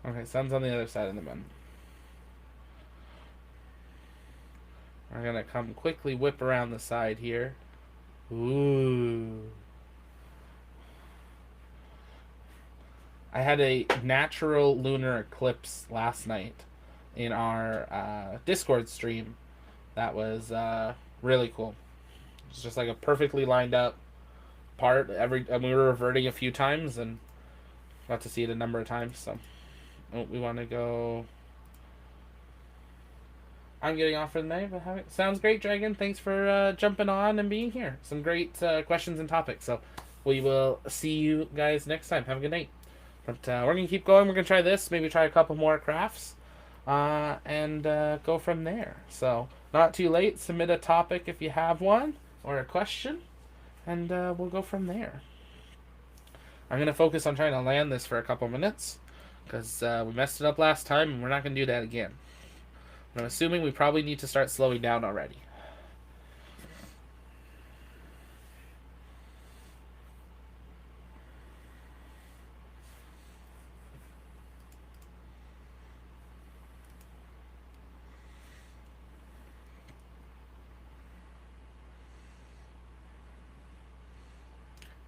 Okay, sun's on the other side of the moon. We're going to come quickly whip around the side here. Ooh. I had a natural lunar eclipse last night in our Discord stream. That was really cool. It's just like a perfectly lined up part. And we were reverting a few times and got to see it a number of times. So we want to go. I'm getting off for the night, but sounds great, Dragon. Thanks for jumping on and being here. Some great questions and topics. So we will see you guys next time. Have a good night. But we're going to keep going. We're going to try this. Maybe try a couple more crafts. And go from there. So, not too late. Submit a topic if you have one or a question. And we'll go from there. I'm going to focus on trying to land this for a couple minutes. Because we messed it up last time. And we're not going to do that again. I'm assuming we probably need to start slowing down already.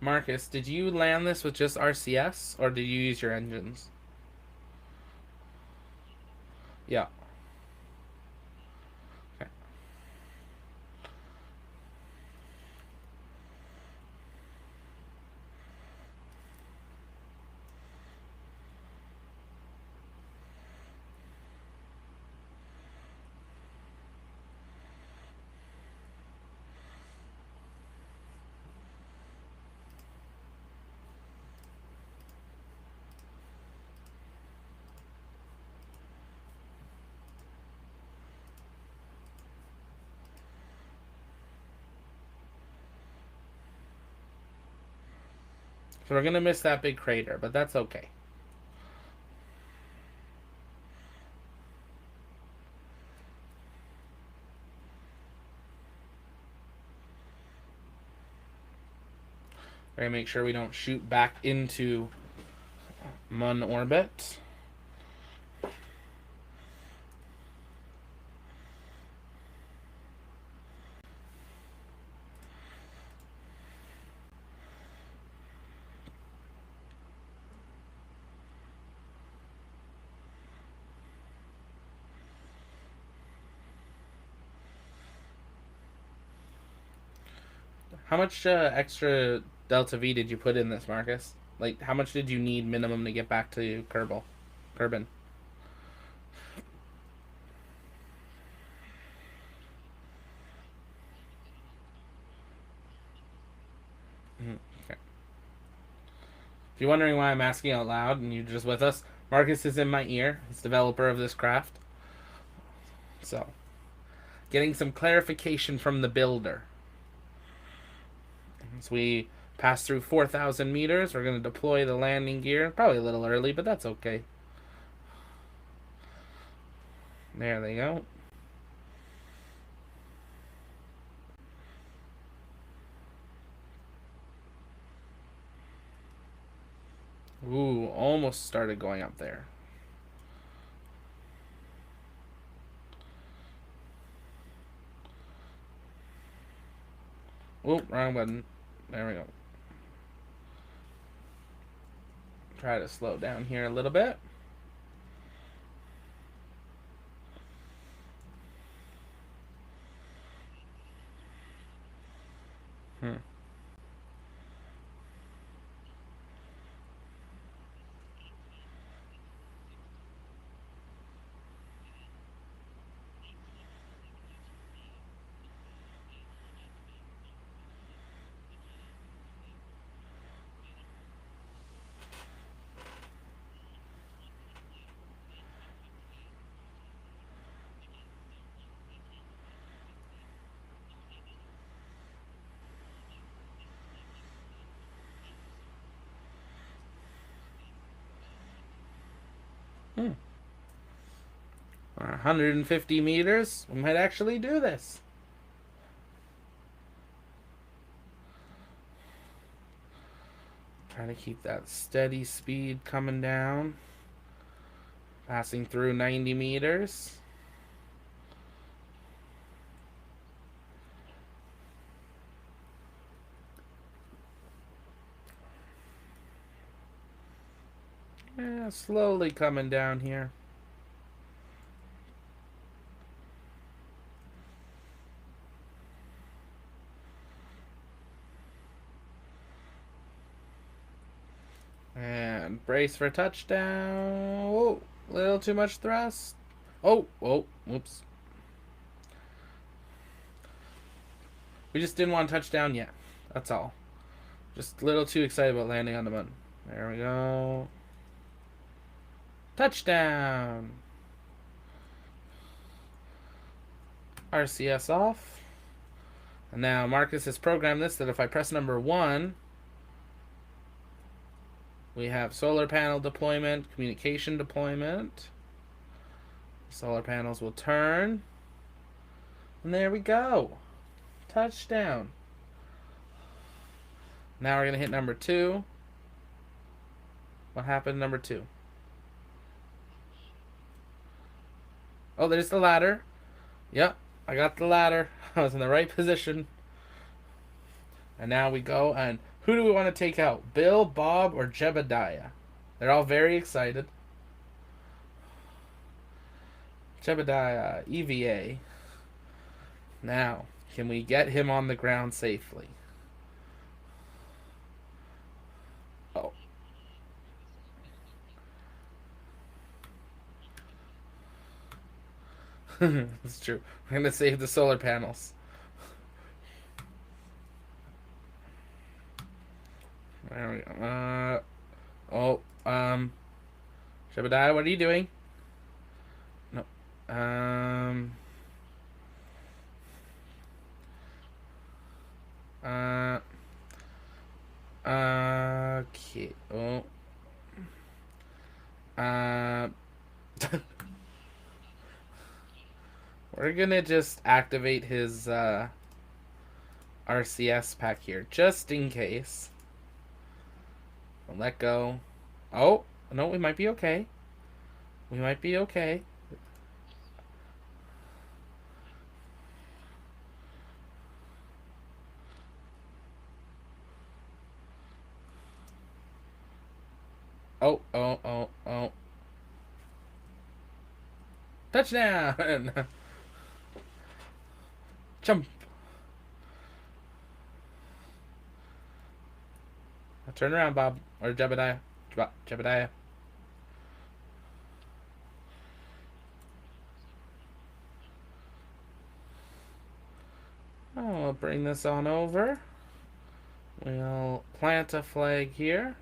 Marcus, did you land this with just RCS, or did you use your engines? Yeah. Okay. So we're going to miss that big crater, but that's okay. We're going to make sure we don't shoot back into Mun orbit. How much extra Delta V did you put in this, Marcus? Like, how much did you need minimum to get back to Kerbal? Kerbin? Okay. If you're wondering why I'm asking out loud and you're just with us, Marcus is in my ear. He's developer of this craft. So, getting some clarification from the builder. As we pass through 4,000 meters, we're going to deploy the landing gear. Probably a little early, but that's okay. There they go. Ooh, almost started going up there. Oop, wrong button. There we go. Try to slow down here a little bit. Hmm. 150 meters. We might actually do this. Trying to keep that steady speed coming down. Passing through 90 meters. Yeah, slowly coming down here. And brace for touchdown. Oh, a little too much thrust. Oh, whoops. We just didn't want to touch down yet. That's all. Just a little too excited about landing on the moon. There we go. Touchdown. RCS off. And now Marcus has programmed this that if I press number 1, we have solar panel deployment, communication deployment. Solar panels will turn. And there we go. Touchdown. Now we're going to hit number 2. What happened number 2? Oh, there's the ladder. Yep, I got the ladder. I was in the right position. And now we go, and who do we want to take out? Bill, Bob, or Jebediah? They're all very excited. Jebediah, EVA. Now, can we get him on the ground safely? Oh. That's true. We're going to save the solar panels. There we go. Jebediah, what are you doing? No. Okay. Oh. We're gonna just activate his RCS pack here, just in case. Let go. Oh, no, we might be okay. We might be okay. Oh. Touchdown! Jump! Turn around, Bob. Or Jebediah. Jebediah. Oh, we'll bring this on over. We'll plant a flag here.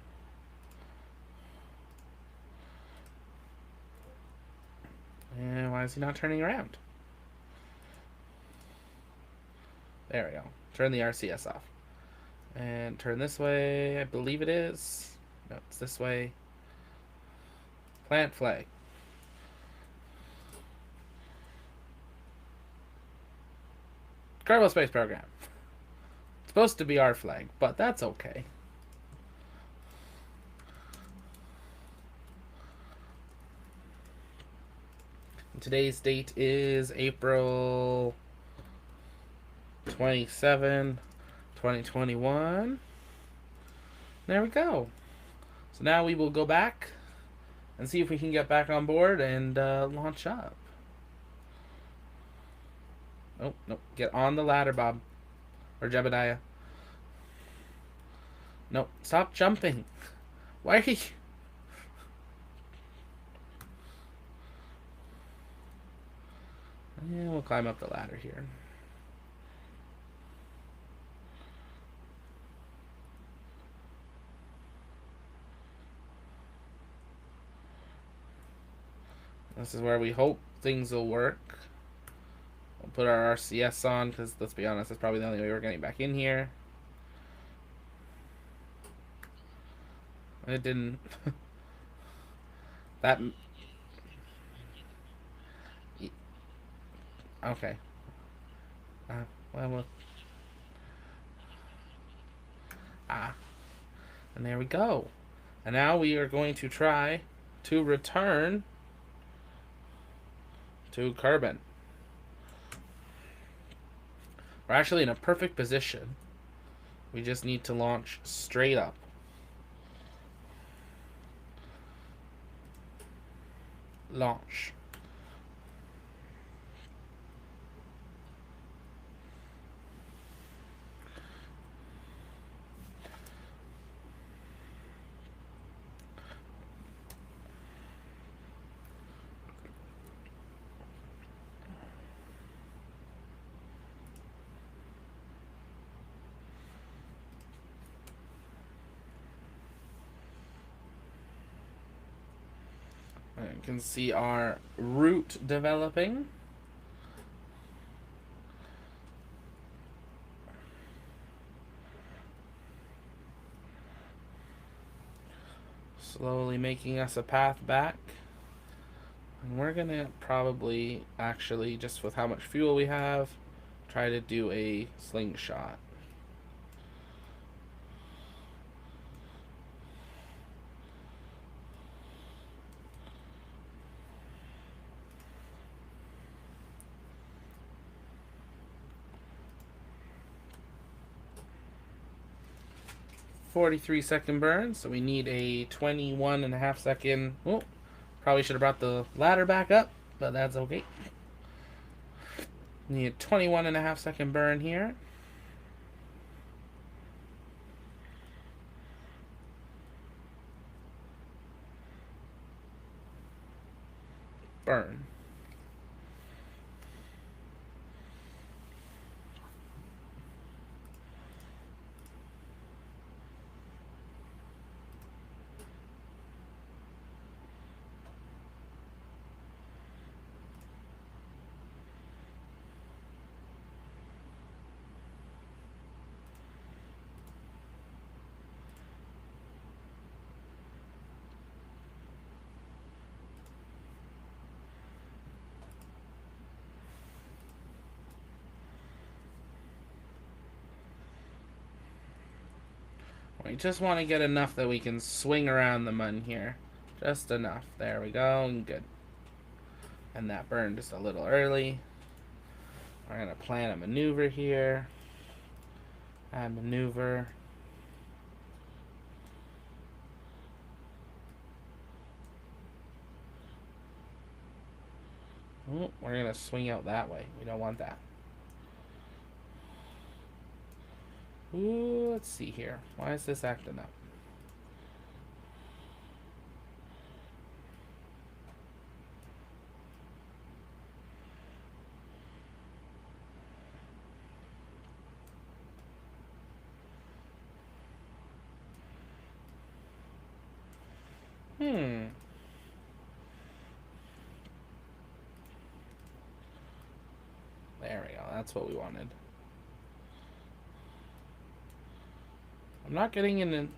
And why is he not turning around? There we go. Turn the RCS off. And turn this way, I believe it is. No, it's this way. Plant flag. Kerbal Space Program. It's supposed to be our flag, but that's okay. Today's date is April 27, 2021. There we go. So now we will go back and see if we can get back on board and launch up. Oh, no. Get on the ladder, Bob. Or Jebediah. No, stop jumping. Why are you... Yeah, we'll climb up the ladder here. This is where we hope things will work. We'll put our RCS on, because let's be honest, that's probably the only way we're getting back in here. It didn't... that... Okay. Well... Ah. And there we go. And now we are going to try to return to Kerbal. We're actually in a perfect position. We just need to launch straight up. Launch. You can see our route developing. Slowly making us a path back. And we're gonna probably, actually, just with how much fuel we have, try to do a slingshot. .43-second burn, so we need a 21.5-second. Oh, probably should have brought the ladder back up, but that's okay. Need a 21.5-second burn here. Burn. We just want to get enough that we can swing around the mun here. Just enough. There we go. And good. And that burned just a little early. We're going to plan a maneuver here. Add maneuver. Ooh, we're going to swing out that way. We don't want that. Ooh, let's see here. Why is this acting up? There we go. That's what we wanted. I'm not getting in the...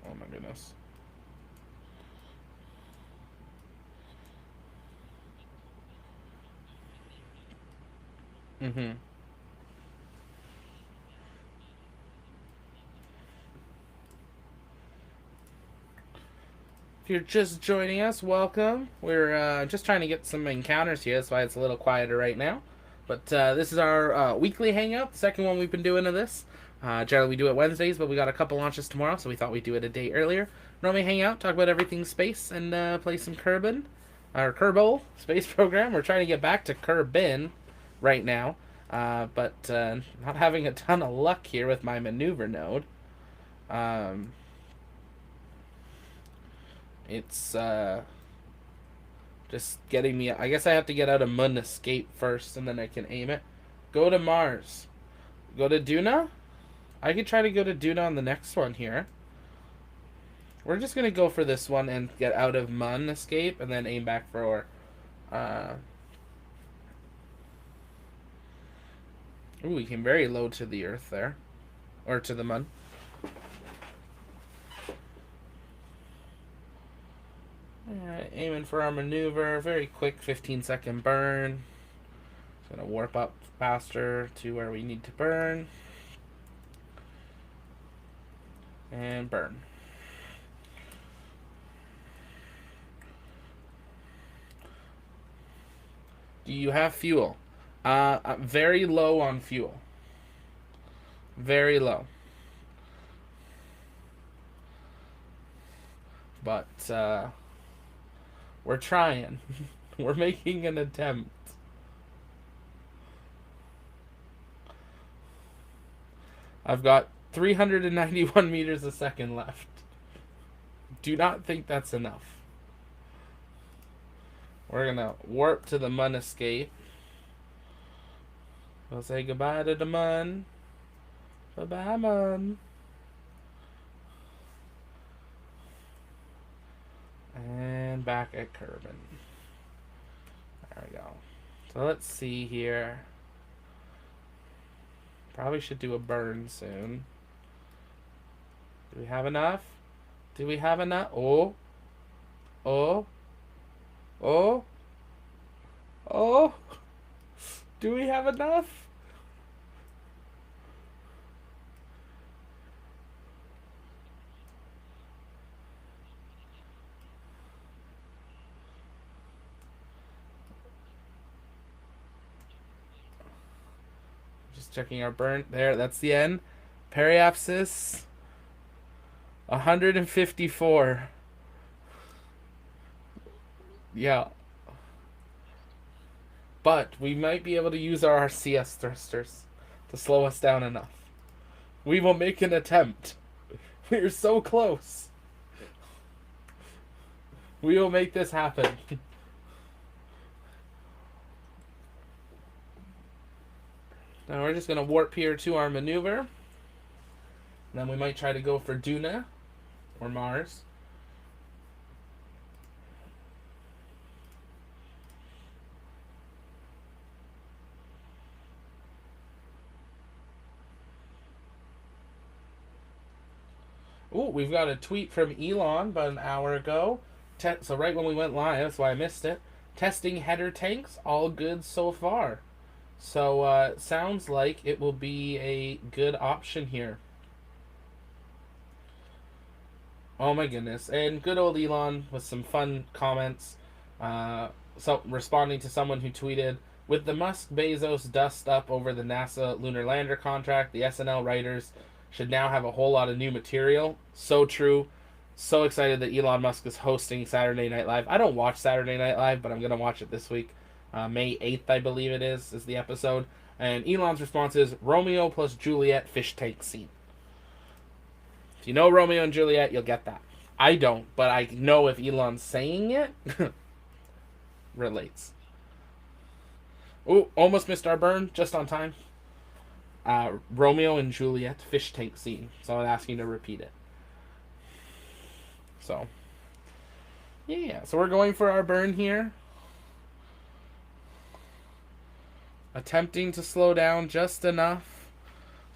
Oh my goodness. If you're just joining us, welcome. We're just trying to get some encounters here. That's why it's a little quieter right now. But this is our weekly hangout, the second one we've been doing of this. Generally, we do it Wednesdays, but we got a couple launches tomorrow, so we thought we'd do it a day earlier. Normally, hang out, talk about everything space, and play some Kerbin, or Kerbal space program. We're trying to get back to Kerbin right now, but not having a ton of luck here with my maneuver node. It's just getting me. I guess I have to get out of Mun Escape first, and then I can aim it. Go to Mars. Go to Duna. I could try to go to Duna on the next one here. We're just going to go for this one and get out of Mun Escape and then aim back for... Ooh, we came very low to the Earth there. Or to the Mun. Alright, aiming for our maneuver. Very quick 15-second burn. Going to warp up faster to where we need to burn. And burn. Do you have fuel? Very low on fuel. Very low. But we're trying. We're making an attempt. I've got 391 meters a second left. Do not think that's enough. We're gonna warp to the Mun Escape. We'll say goodbye to the Mun. Bye-bye, Mun. And back at Kerbin. There we go. So let's see here. Probably should do a burn soon. Do we have enough? Do we have enough? Oh. Oh. Oh. Oh. Do we have enough? Just checking our burn. There, that's the end. Periapsis. 154. Yeah. But we might be able to use our RCS thrusters to slow us down enough. We will make an attempt. We're so close. We will make this happen. Now we're just going to warp here to our maneuver. And then we might try to go for Duna or Mars. Ooh, we've got a tweet from Elon about an hour ago. So right when we went live, that's why I missed it. Testing header tanks, all good so far. So sounds like it will be a good option here. Oh my goodness. And good old Elon with some fun comments. So responding to someone who tweeted, with the Musk Bezos dust up over the NASA lunar lander contract, the SNL writers should now have a whole lot of new material. So true. So excited that Elon Musk is hosting Saturday Night Live. I don't watch Saturday Night Live, but I'm going to watch it this week. May 8th, I believe it is the episode. And Elon's response is, Romeo plus Juliet fish tank scene. If you know Romeo and Juliet, you'll get that. I don't, but I know if Elon's saying it, relates. Ooh, almost missed our burn, just on time. Romeo and Juliet fish tank scene. So I'm asking to repeat it. So, yeah. So we're going for our burn here. Attempting to slow down just enough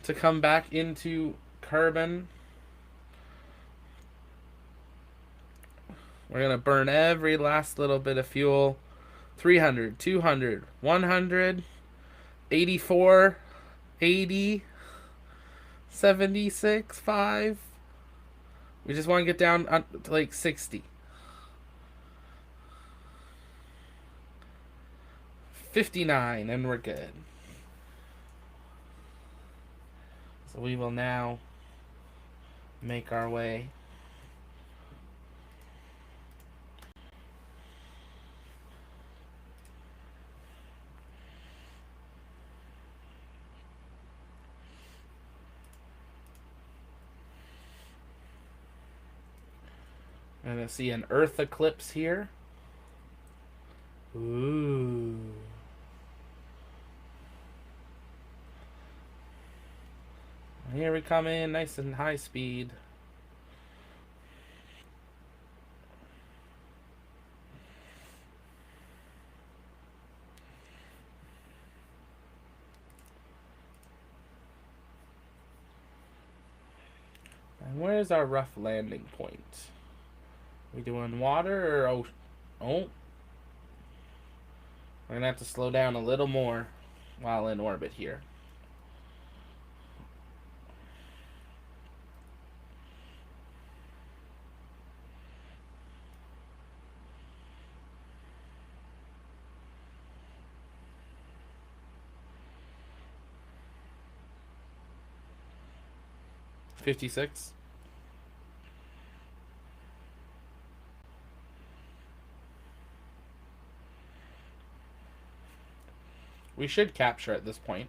to come back into Kerbin. We're going to burn every last little bit of fuel. 300, 200, 100, 84, 80, 76, 5. We just want to get down to like 60. 59, and we're good. So we will now make our way. I'm going to see an Earth eclipse here. Ooh. Here we come in, nice and high speed. And where's our rough landing point? We doing water or ocean? Oh. We're going to have to slow down a little more while in orbit here. $56. We should capture at this point.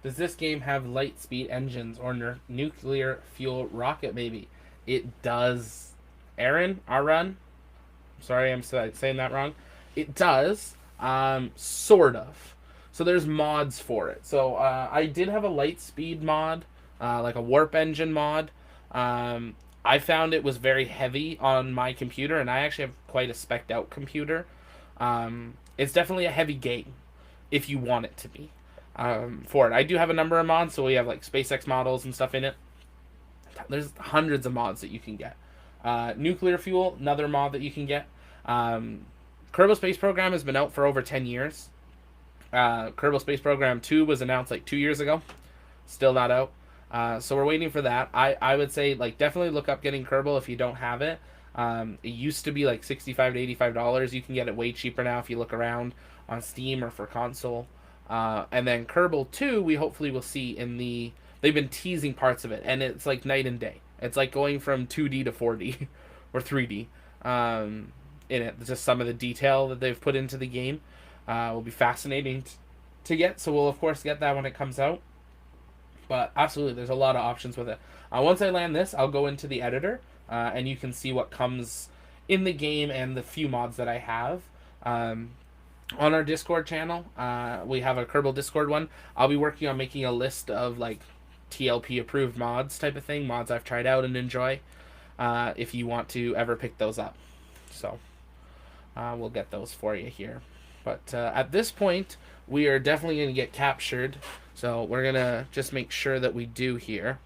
Does this game have light speed engines or nuclear fuel rocket? Maybe it does. Aaron, our run. Sorry, I'm saying that wrong. It does, sort of. So there's mods for it. So I did have a light speed mod, like a warp engine mod. I found it was very heavy on my computer, and I actually have quite a spec'd out computer. It's definitely a heavy game if you want it to be. For it, I do have a number of mods, so we have like Spacex models and stuff in it. There's hundreds of mods that you can get. Nuclear fuel, another mod that you can get. Kerbal Space Program has been out for over 10 years. Kerbal Space Program 2 was announced like 2 years ago. Still not out. So we're waiting for that. I would say like definitely look up getting Kerbal if you don't have it. It used to be like $65 to $85. You can get it way cheaper now if you look around on Steam or for console. And then Kerbal 2 we hopefully will see in the... They've been teasing parts of it, and it's like night and day. It's like going from 2D to 4D or 3D in it. Just some of the detail that they've put into the game will be fascinating to get. So we'll, of course, get that when it comes out. But absolutely, there's a lot of options with it. Once I land this, I'll go into the editor, and you can see what comes in the game and the few mods that I have. On our Discord channel, we have a Kerbal Discord one. I'll be working on making a list of like TLP approved mods type of thing, mods I've tried out and enjoy, if you want to ever pick those up. So we'll get those for you here. But at this point, we are definitely going to get captured. So we're going to just make sure that we do here.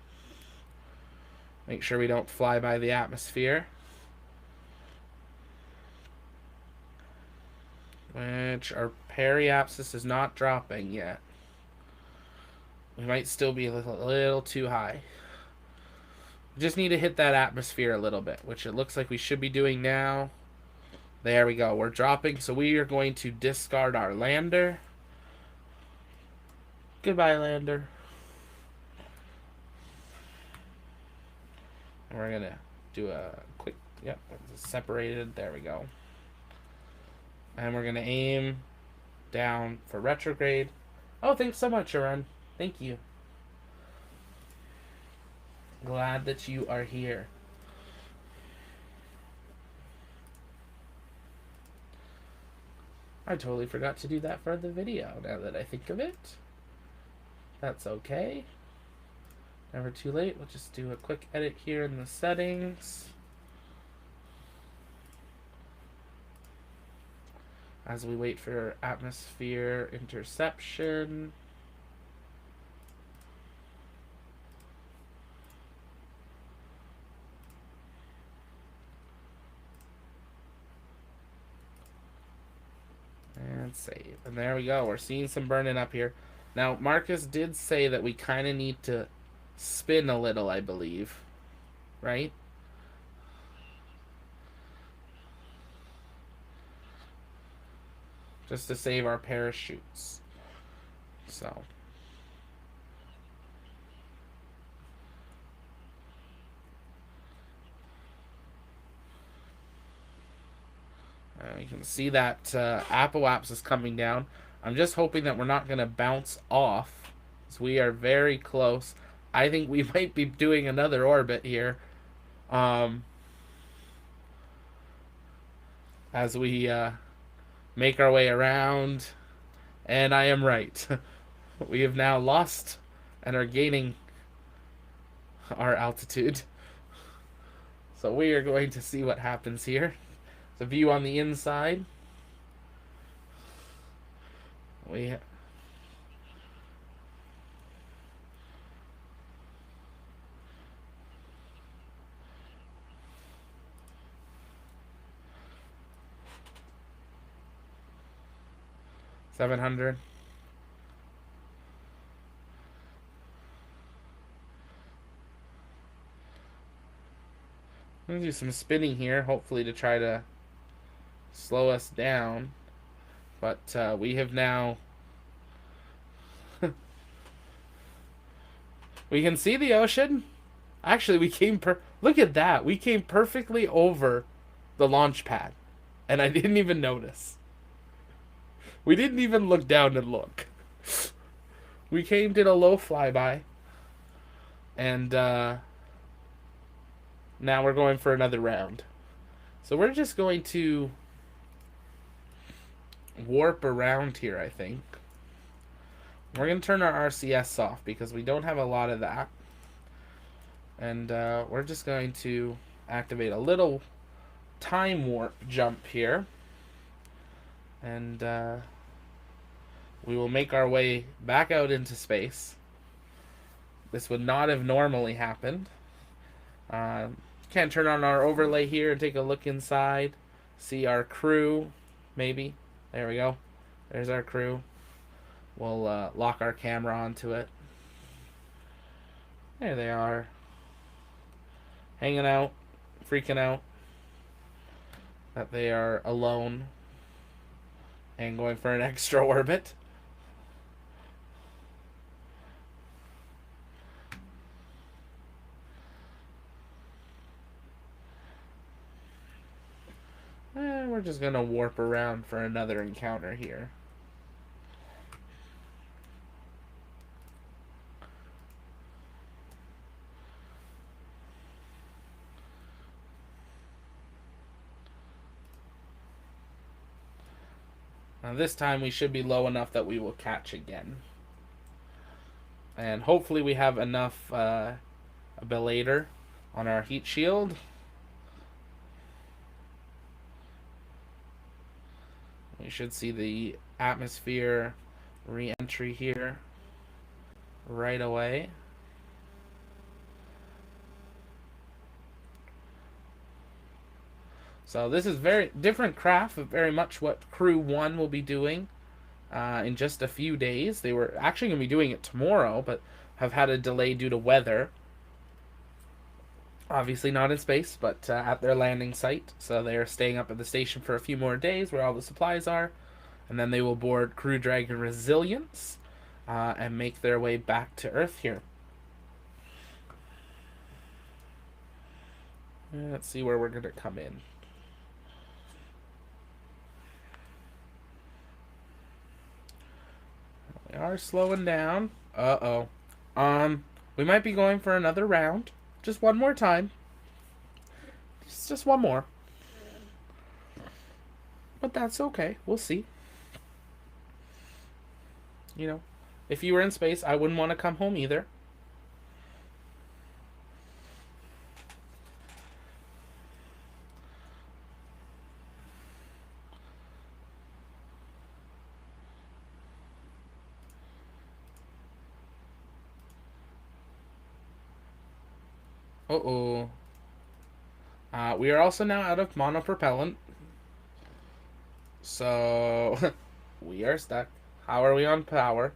Make sure we don't fly by the atmosphere. Which our periapsis is not dropping yet. We might still be a little too high. We just need to hit that atmosphere a little bit, which it looks like we should be doing now. There we go. We're dropping, so we are going to discard our lander. Goodbye, lander. And we're going to do a quick... Yep, separated. There we go. And we're going to aim down for retrograde. Oh, thanks so much, Aaron. Thank you. Glad that you are here. I totally forgot to do that for the video, now that I think of it. That's okay. Never too late. We'll just do a quick edit here in the settings. As we wait for atmosphere interception. And save. And there we go. We're seeing some burning up here. Now, Marcus did say that we kind of need to spin a little, I believe. Right? just to save our parachutes. So. You can see that Apoaps is coming down. I'm just hoping that we're not going to bounce off, because we are very close. I think we might be doing another orbit here, as we make our way around. And I am right. We have now lost and are gaining our altitude. So we are going to see what happens here. The view on the inside. We 700. I'm gonna do some spinning here, hopefully to try to slow us down. But we have now. We can see the ocean. Actually, we came look at that. We came perfectly over the launch pad, and I didn't even notice. We didn't even look down and look. We came, did a low flyby, and now we're going for another round. So we're just going to warp around here, I think. We're going to turn our RCS off because we don't have a lot of that. And we're just going to activate a little time warp jump here. And we will make our way back out into space. This would not have normally happened. Can't turn on our overlay here and take a look inside. See our crew, maybe. There we go. There's our crew. We'll lock our camera onto it. There they are. Hanging out, freaking out that they are alone and going for an extra orbit. We're just going to warp around for another encounter here. Now this time we should be low enough that we will catch again. And hopefully we have enough ablator on our heat shield. We should see the atmosphere re-entry here right away. So this is very different craft, but very much what Crew 1 will be doing in just a few days. They were actually going to be doing it tomorrow, but have had a delay due to weather. Obviously not in space, but at their landing site. So they are staying up at the station for a few more days where all the supplies are. And then they will board Crew Dragon Resilience and make their way back to Earth here. Let's see where we're going to come in. We are slowing down. Uh-oh. We might be going for another round. Just one more time. Just one more. But that's okay. We'll see. You know, if you were in space, I wouldn't want to come home either. Uh-oh. We are also now out of monopropellant. So, we are stuck. How are we on power?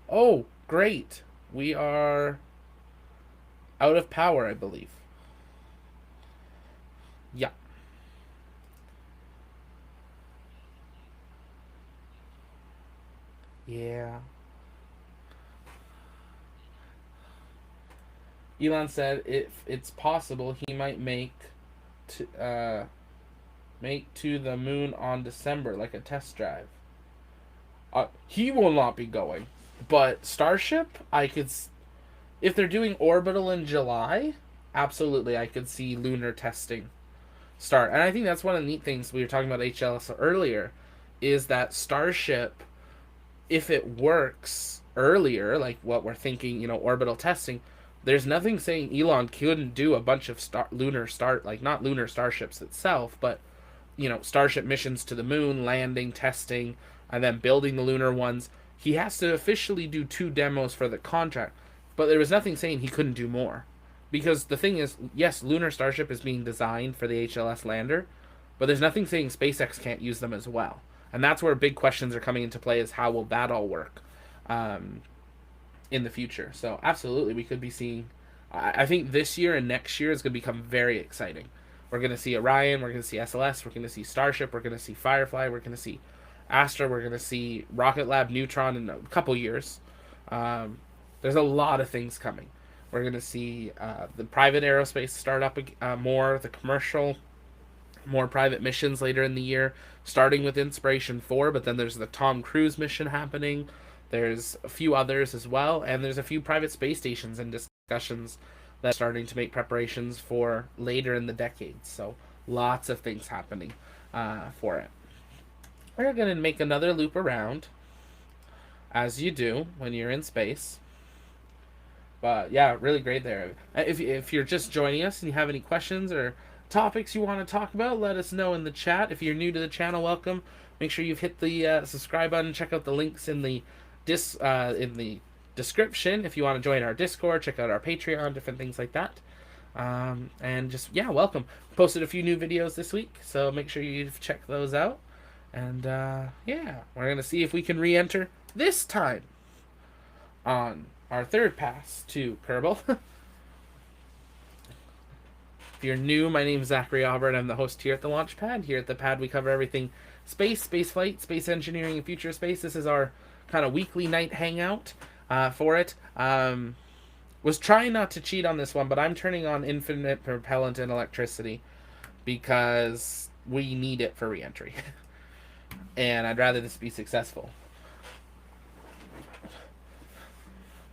Oh, great. We are out of power, I believe. Yeah. Yeah. Elon said if it's possible, he might to make to the moon on December like a test drive. He will not be going, but Starship, if they're doing orbital in July, absolutely, I could see lunar testing start. And I think that's one of the neat things we were talking about HLS earlier, is that Starship, if it works earlier, like what we're thinking, orbital testing, there's nothing saying Elon couldn't do a bunch of like not lunar starships itself, but Starship missions to the moon, landing, testing, and then building the lunar ones. He has to officially do 2 demos for the contract, but there was nothing saying he couldn't do more. Because the thing is, yes, Lunar Starship is being designed for the HLS lander, but there's nothing saying SpaceX can't use them as well. And that's where big questions are coming into play: is how will that all work um, in the future? So absolutely, we could be seeing. I think this year and next year is going to become very exciting. We're going to see Orion, we're going to see SLS, we're going to see Starship, we're going to see Firefly, we're going to see Astra, we're going to see Rocket Lab, Neutron in a couple years. There's a lot of things coming. We're going to see the private aerospace start up more, the commercial, more private missions later in the year, starting with Inspiration 4, but then there's the Tom Cruise mission happening. There's a few others as well, and there's a few private space stations and discussions that are starting to make preparations for later in the decade. So lots of things happening for it. We're going to make another loop around, as you do when you're in space. But yeah, really great there. If you're just joining us and you have any questions or topics you want to talk about, let us know in the chat. If you're new to the channel, welcome. Make sure you've hit the subscribe button. Check out the links in the description if you want to join our Discord. Check out our Patreon, different things like that. And just welcome. Posted a few new videos this week, so make sure you check those out. And we're gonna see if we can re-enter this time on our third pass to Kerbal. If you're new, my name is Zachary Aubert. I'm the host here at the Launchpad. Here at the pad, we cover everything space, space flight, space engineering, and future space. This is our kind of weekly night hangout for it. Was trying not to cheat on this one, but I'm turning on infinite propellant and electricity because we need it for reentry. And I'd rather this be successful.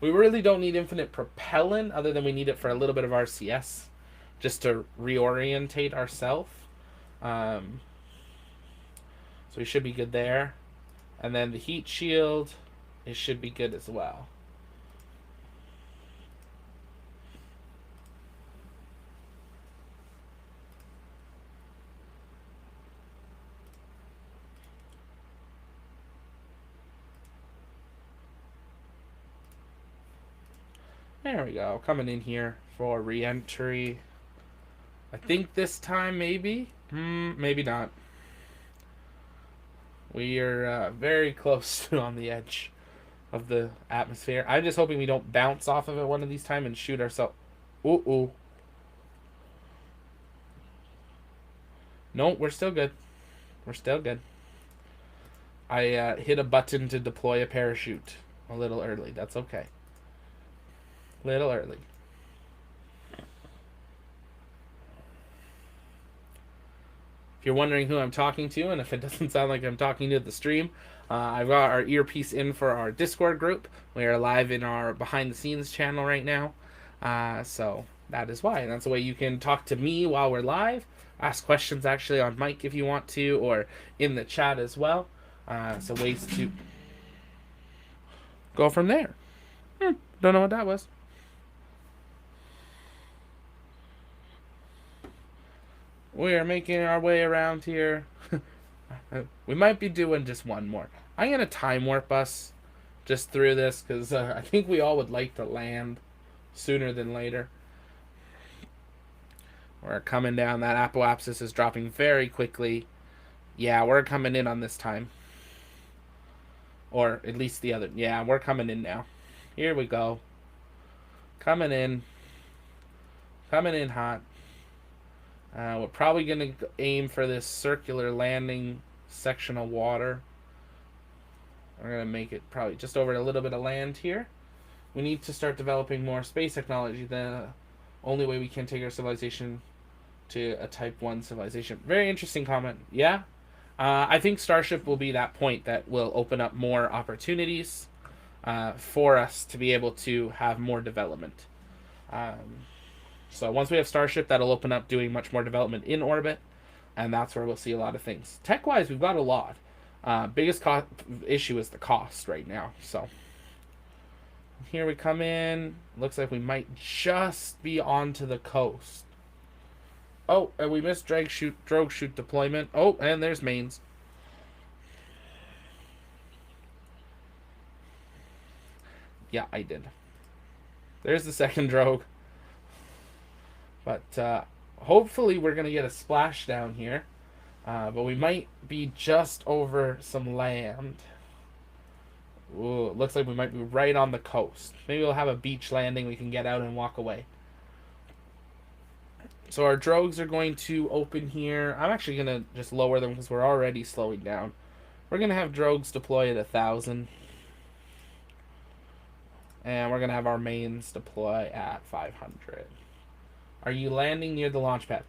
We really don't need infinite propellant, other than we need it for a little bit of RCS, just to reorientate ourselves. So we should be good there. And then the heat shield, it should be good as well. There we go. Coming in here for re-entry. I think this time maybe. Maybe not. We are very close to on the edge of the atmosphere. I'm just hoping we don't bounce off of it one of these times and shoot ourselves. Ooh. No, we're still good. We're still good. I hit a button to deploy a parachute a little early. That's okay. Little early. If you're wondering who I'm talking to, and if it doesn't sound like I'm talking to the stream, I've got our earpiece in for our Discord group. We are live in our behind the scenes channel right now. So that is why. And that's the way you can talk to me while we're live. Ask questions actually on mic if you want to, or in the chat as well. So ways to go from there. Don't know what that was. We are making our way around here. We might be doing just one more. I'm going to time warp us just through this because I think we all would like to land sooner than later. We're coming down. That apoapsis is dropping very quickly. Yeah, we're coming in on this time. Or at least the other. Yeah, we're coming in now. Here we go. Coming in. Coming in hot. We're probably going to aim for this circular landing section of water. We're going to make it probably just over a little bit of land here. We need to start developing more space technology. The only way we can take our civilization to a Type 1 civilization. Very interesting comment. Yeah. I think Starship will be that point that will open up more opportunities for us to be able to have more development. So once we have Starship, that'll open up doing much more development in orbit, and that's where we'll see a lot of things. Tech-wise, we've got a lot. Biggest issue is the cost right now. So here we come in. Looks like we might just be onto the coast. Oh, and we missed drogue chute deployment. Oh, and there's mains. Yeah, I did. There's the second drogue. But hopefully we're going to get a splashdown here. But we might be just over some land. Ooh, it looks like we might be right on the coast. Maybe we'll have a beach landing. We can get out and walk away. So our drogues are going to open here. I'm actually going to just lower them because we're already slowing down. We're going to have drogues deploy at 1,000. And we're going to have our mains deploy at 500. Are you landing near the launch pad?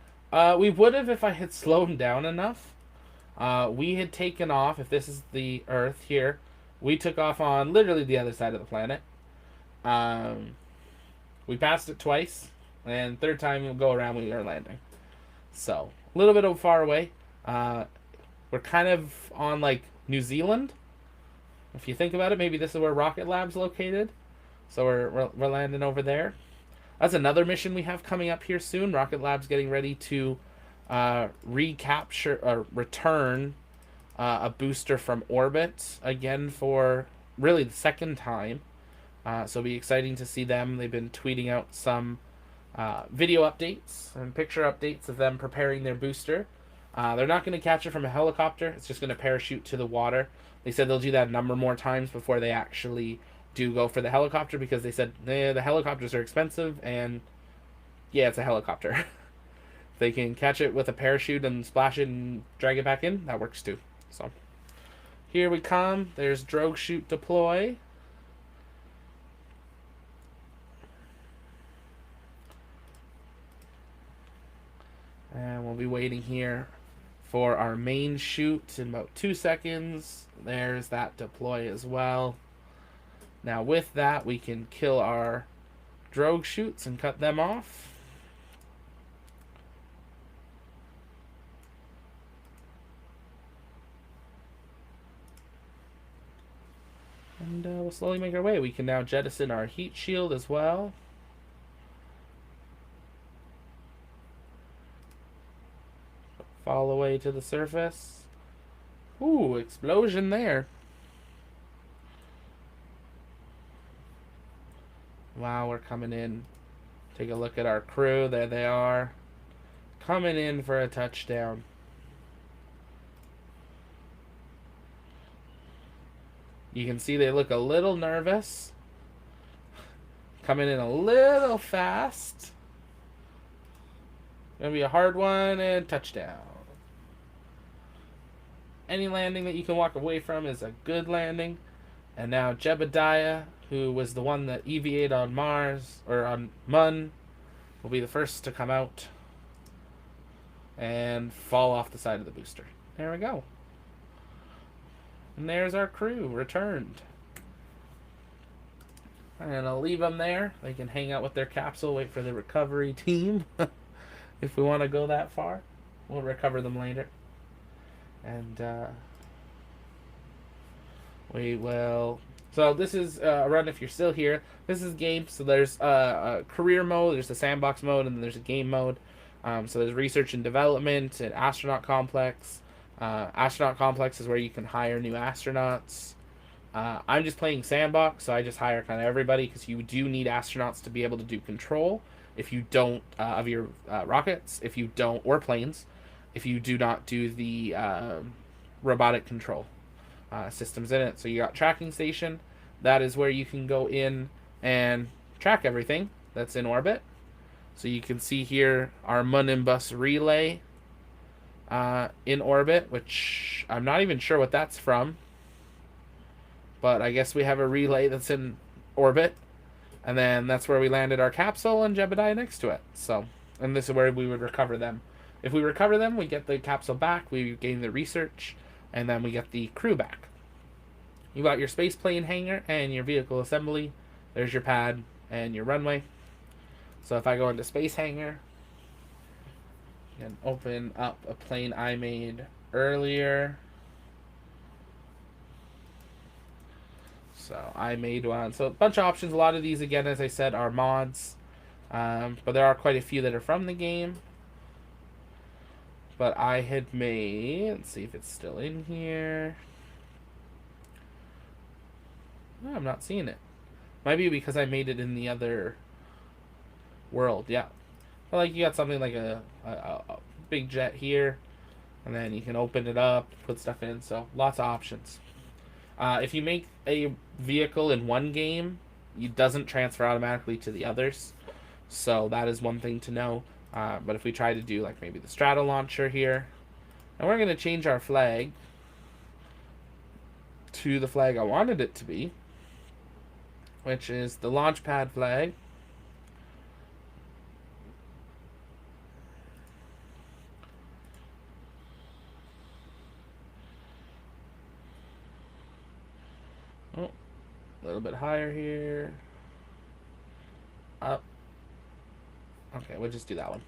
We would have if I had slowed down enough. We had taken off, if this is the Earth here, we took off on literally the other side of the planet. We passed it twice, and third time we'll go around, we are landing. So, a little bit of far away. We're kind of on, like, New Zealand. If you think about it, maybe this is where Rocket Lab's located. So we're landing over there. That's another mission we have coming up here soon. Rocket Lab's getting ready to recapture or return a booster from orbit again for really the second time. So it'll be exciting to see them. They've been tweeting out some video updates and picture updates of them preparing their booster. They're not going to catch it from a helicopter. It's just going to parachute to the water. They said they'll do that a number more times before they actually do go for the helicopter, because they said the helicopters are expensive, and yeah, it's a helicopter. If they can catch it with a parachute and splash it and drag it back in, that works too. So here we come. There's drogue chute deploy. And we'll be waiting here for our main chute in about 2 seconds. There's that deploy as well. Now with that, we can kill our drogue chutes and cut them off. And we'll slowly make our way. We can now jettison our heat shield as well. Fall away to the surface. Ooh, explosion there. Wow, we're coming in. Take a look at our crew. There they are. Coming in for a touchdown. You can see they look a little nervous. Coming in a little fast. Gonna be a hard one, and touchdown. Any landing that you can walk away from is a good landing. And now Jebediah, who was the one that EVA'd on Mars, or on Mun, will be the first to come out and fall off the side of the booster. There we go. And there's our crew returned. And I'll leave them there. They can hang out with their capsule, wait for the recovery team. If we want to go that far, we'll recover them later. And we will. So this is a run if you're still here. This is game. So there's a career mode, there's a sandbox mode, and then there's a game mode. So there's research and development and astronaut complex. Astronaut complex is where you can hire new astronauts. I'm just playing sandbox, so I just hire kind of everybody, because you do need astronauts to be able to do control. If you don't of your rockets, if you don't, or planes, if you do not do the robotic control systems in it. So you got tracking station. That is where you can go in and track everything that's in orbit. So you can see here our Monimbus relay in orbit, which I'm not even sure what that's from. But I guess we have a relay that's in orbit, and then that's where we landed our capsule and Jebediah next to it. So, and this is where we would recover them. If we recover them, we get the capsule back, we gain the research, and then we get the crew back. You got your space plane hangar and your vehicle assembly. There's your pad and your runway. So if I go into space hangar and open up a plane I made earlier. So I made one. So a bunch of options. A lot of these, again, as I said, are mods. But there are quite a few that are from the game. But I had made... Let's see if it's still in here. No, I'm not seeing it. Might be because I made it in the other world. Yeah. But like you got something like a big jet here. And then you can open it up, put stuff in. So lots of options. If you make a vehicle in one game, it doesn't transfer automatically to the others. So that is one thing to know. But if we try to do like maybe the Strata launcher here, and we're going to change our flag to the flag I wanted it to be, which is the launch pad flag. Oh, a little bit higher here. Up. Okay, we'll just do that one.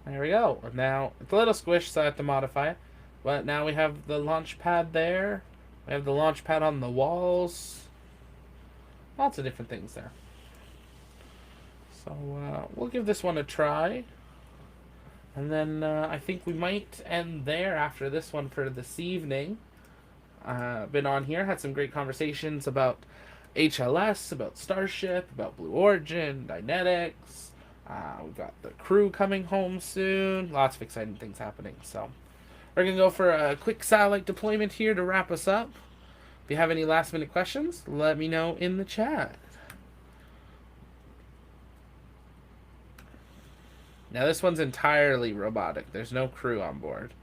There we go. Now, it's a little squished, so I have to modify it. But now we have the launch pad there. We have the launch pad on the walls. Lots of different things there. So, we'll give this one a try. And then I think we might end there after this one for this evening. Been on here, had some great conversations about HLS, about Starship, about Blue Origin, Dynetics. We've got the crew coming home soon. Lots of exciting things happening. So we're going to go for a quick satellite deployment here to wrap us up. If you have any last minute questions, let me know in the chat. Now this one's entirely robotic. There's no crew on board.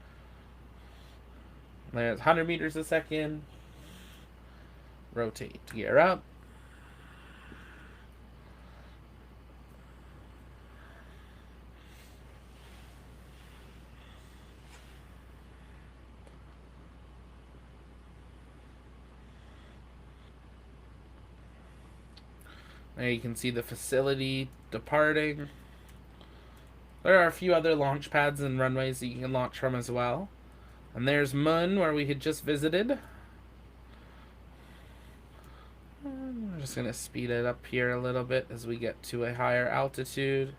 There's 100 meters a second. Rotate, gear up. There you can see the facility departing. There are a few other launch pads and runways that you can launch from as well. And there's Mun, where we had just visited. I'm just going to speed it up here a little bit as we get to a higher altitude.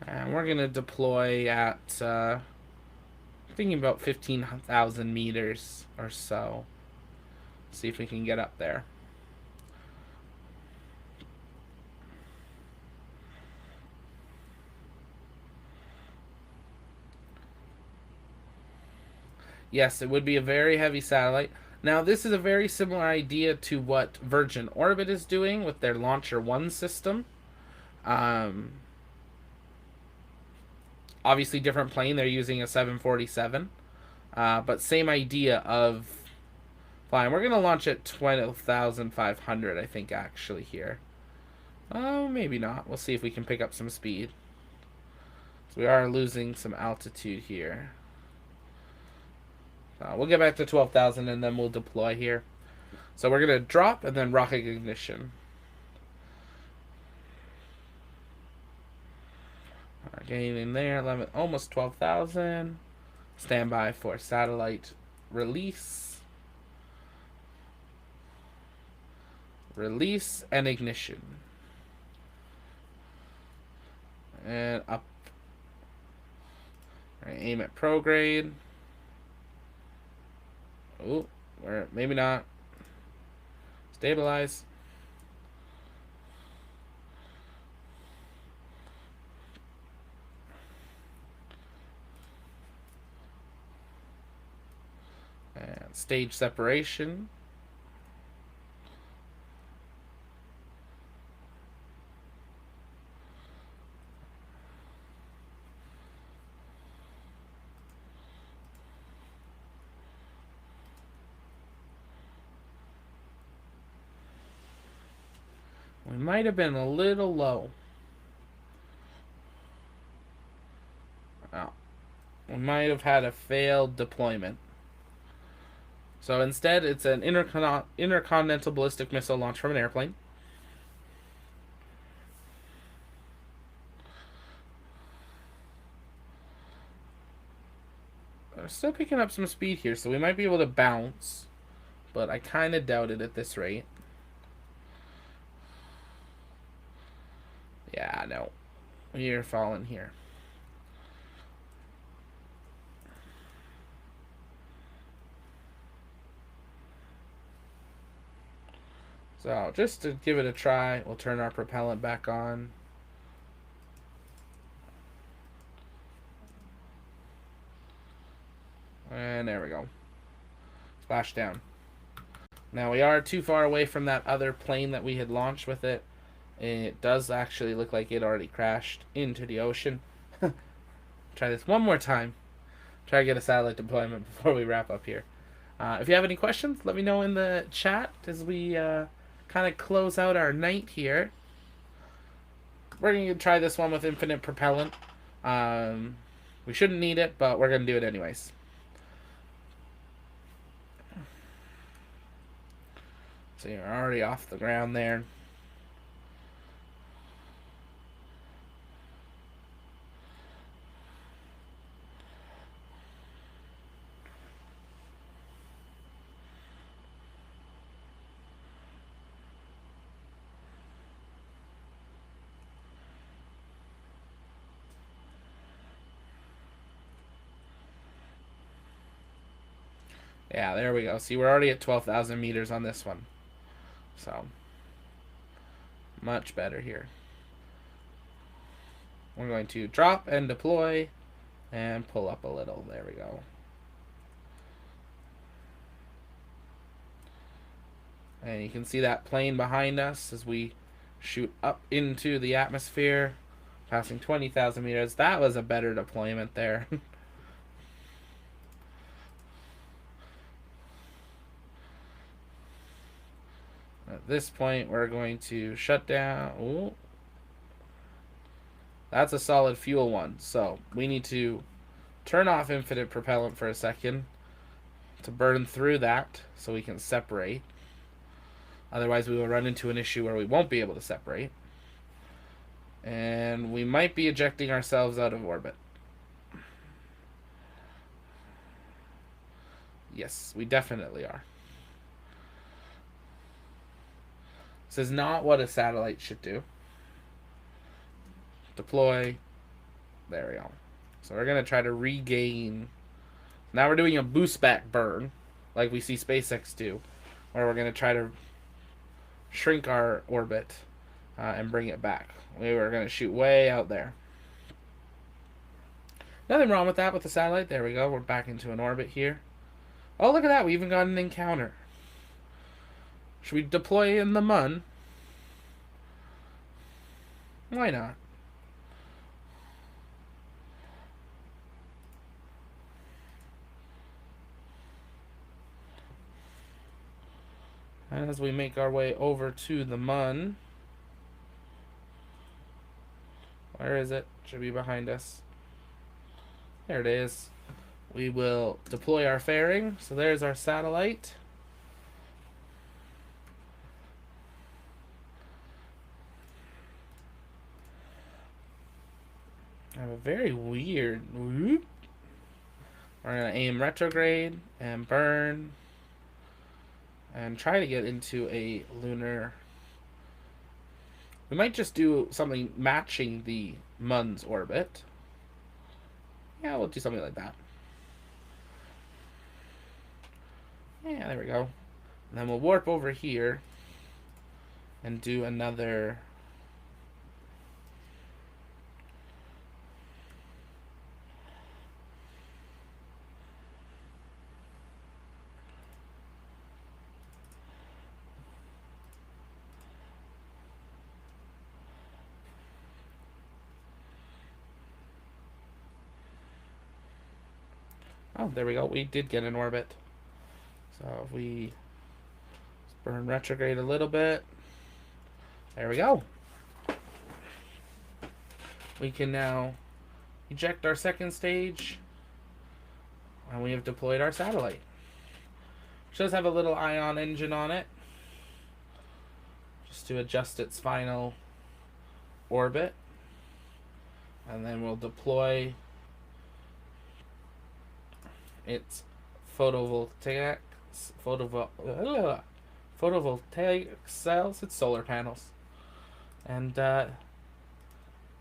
And we're going to deploy at, thinking about 15,000 meters or so. See if we can get up there. Yes, it would be a very heavy satellite. Now, this is a very similar idea to what Virgin Orbit is doing with their Launcher 1 system. Obviously different plane. They're using a 747. But same idea of flying. We're going to launch at 12,500, I think, actually, here. Oh, maybe not. We'll see if we can pick up some speed. So we are losing some altitude here. We'll get back to 12,000 and then we'll deploy here. So we're going to drop and then rocket ignition. Getting in there, 11, almost 12,000. Stand by for satellite release. Release and ignition. And up. All right, aim at prograde. Oh, maybe not. Stabilize. stage separation. We might have been a little low. Oh, we might have had a failed deployment. So instead, it's an intercontinental ballistic missile launched from an airplane. We're still picking up some speed here, so we might be able to bounce. But I kind of doubt it at this rate. Yeah, no. We're falling here. So just to give it a try, we'll turn our propellant back on. And there we go. Splash down. Now we are too far away from that other plane that we had launched with it. It does actually look like it already crashed into the ocean. Try this one more time. Try to get a satellite deployment before we wrap up here. If you have any questions, let me know in the chat as we kind of close out our night here. We're going to try this one with infinite propellant. We shouldn't need it, but we're going to do it anyways. So you're already off the ground there. Yeah, there we go. See, we're already at 12,000 meters on this one. So, much better here. We're going to drop and deploy and pull up a little. There we go. And you can see that plane behind us as we shoot up into the atmosphere, passing 20,000 meters. That was a better deployment there. At this point, we're going to shut down. Ooh. That's a solid fuel one. So we need to turn off infinite propellant for a second to burn through that so we can separate. Otherwise, we will run into an issue where we won't be able to separate. And we might be ejecting ourselves out of orbit. Yes, we definitely are. This is not what a satellite should do. Deploy. There we go. So we're going to try to regain. Now we're doing a boost back burn, like we see SpaceX do, where we're going to try to shrink our orbit and bring it back. We were going to shoot way out there. Nothing wrong with that with the satellite. There we go. We're back into an orbit here. Oh, look at that. We even got an encounter. Should we deploy in the Mun? Why not? And as we make our way over to the Mun. Where is it? Should be behind us. There it is. We will deploy our fairing. So there's our satellite. I have a very weird whoop. We're going to aim retrograde and burn and try to get into a lunar. We might just do something matching the Mun's orbit. Yeah, we'll do something like that. Yeah, there we go. And then we'll warp over here and do another. Oh, there we go. We did get an orbit. So if we burn retrograde a little bit, there we go. We can now eject our second stage, and we have deployed our satellite. Which does have a little ion engine on it, just to adjust its final orbit. And then we'll deploy its photovoltaic cells, its solar panels. And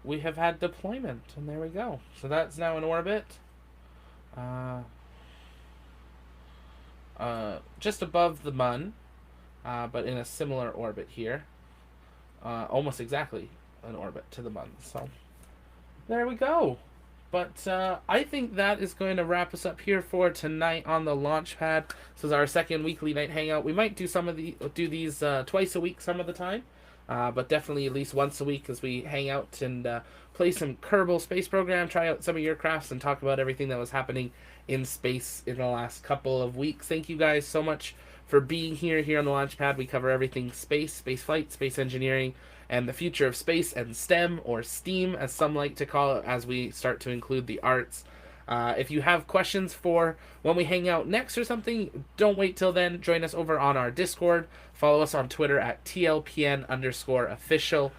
we have had deployment, and there we go. So that's now in orbit. Just above the Mun, but in a similar orbit here. Almost exactly an orbit to the Mun. So there we go. But I think that is going to wrap us up here for tonight on the launch pad. This is our second weekly night hangout. We might do these twice a week some of the time, but definitely at least once a week as we hang out and play some Kerbal space program, try out some of your crafts, and talk about everything that was happening in space in the last couple of weeks. Thank you guys so much for being here on the launch pad. We cover everything space flight, space engineering, and the future of space and STEM, or STEAM as some like to call it, as we start to include the arts. If you have questions for when we hang out next or something, don't wait till then. Join us over on our Discord. Follow us on Twitter at TLPN_official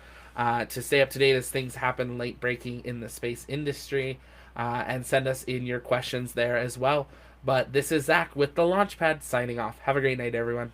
to stay up to date as things happen late breaking in the space industry, and send us in your questions there as well. But this is Zach with the Launchpad signing off. Have a great night, everyone.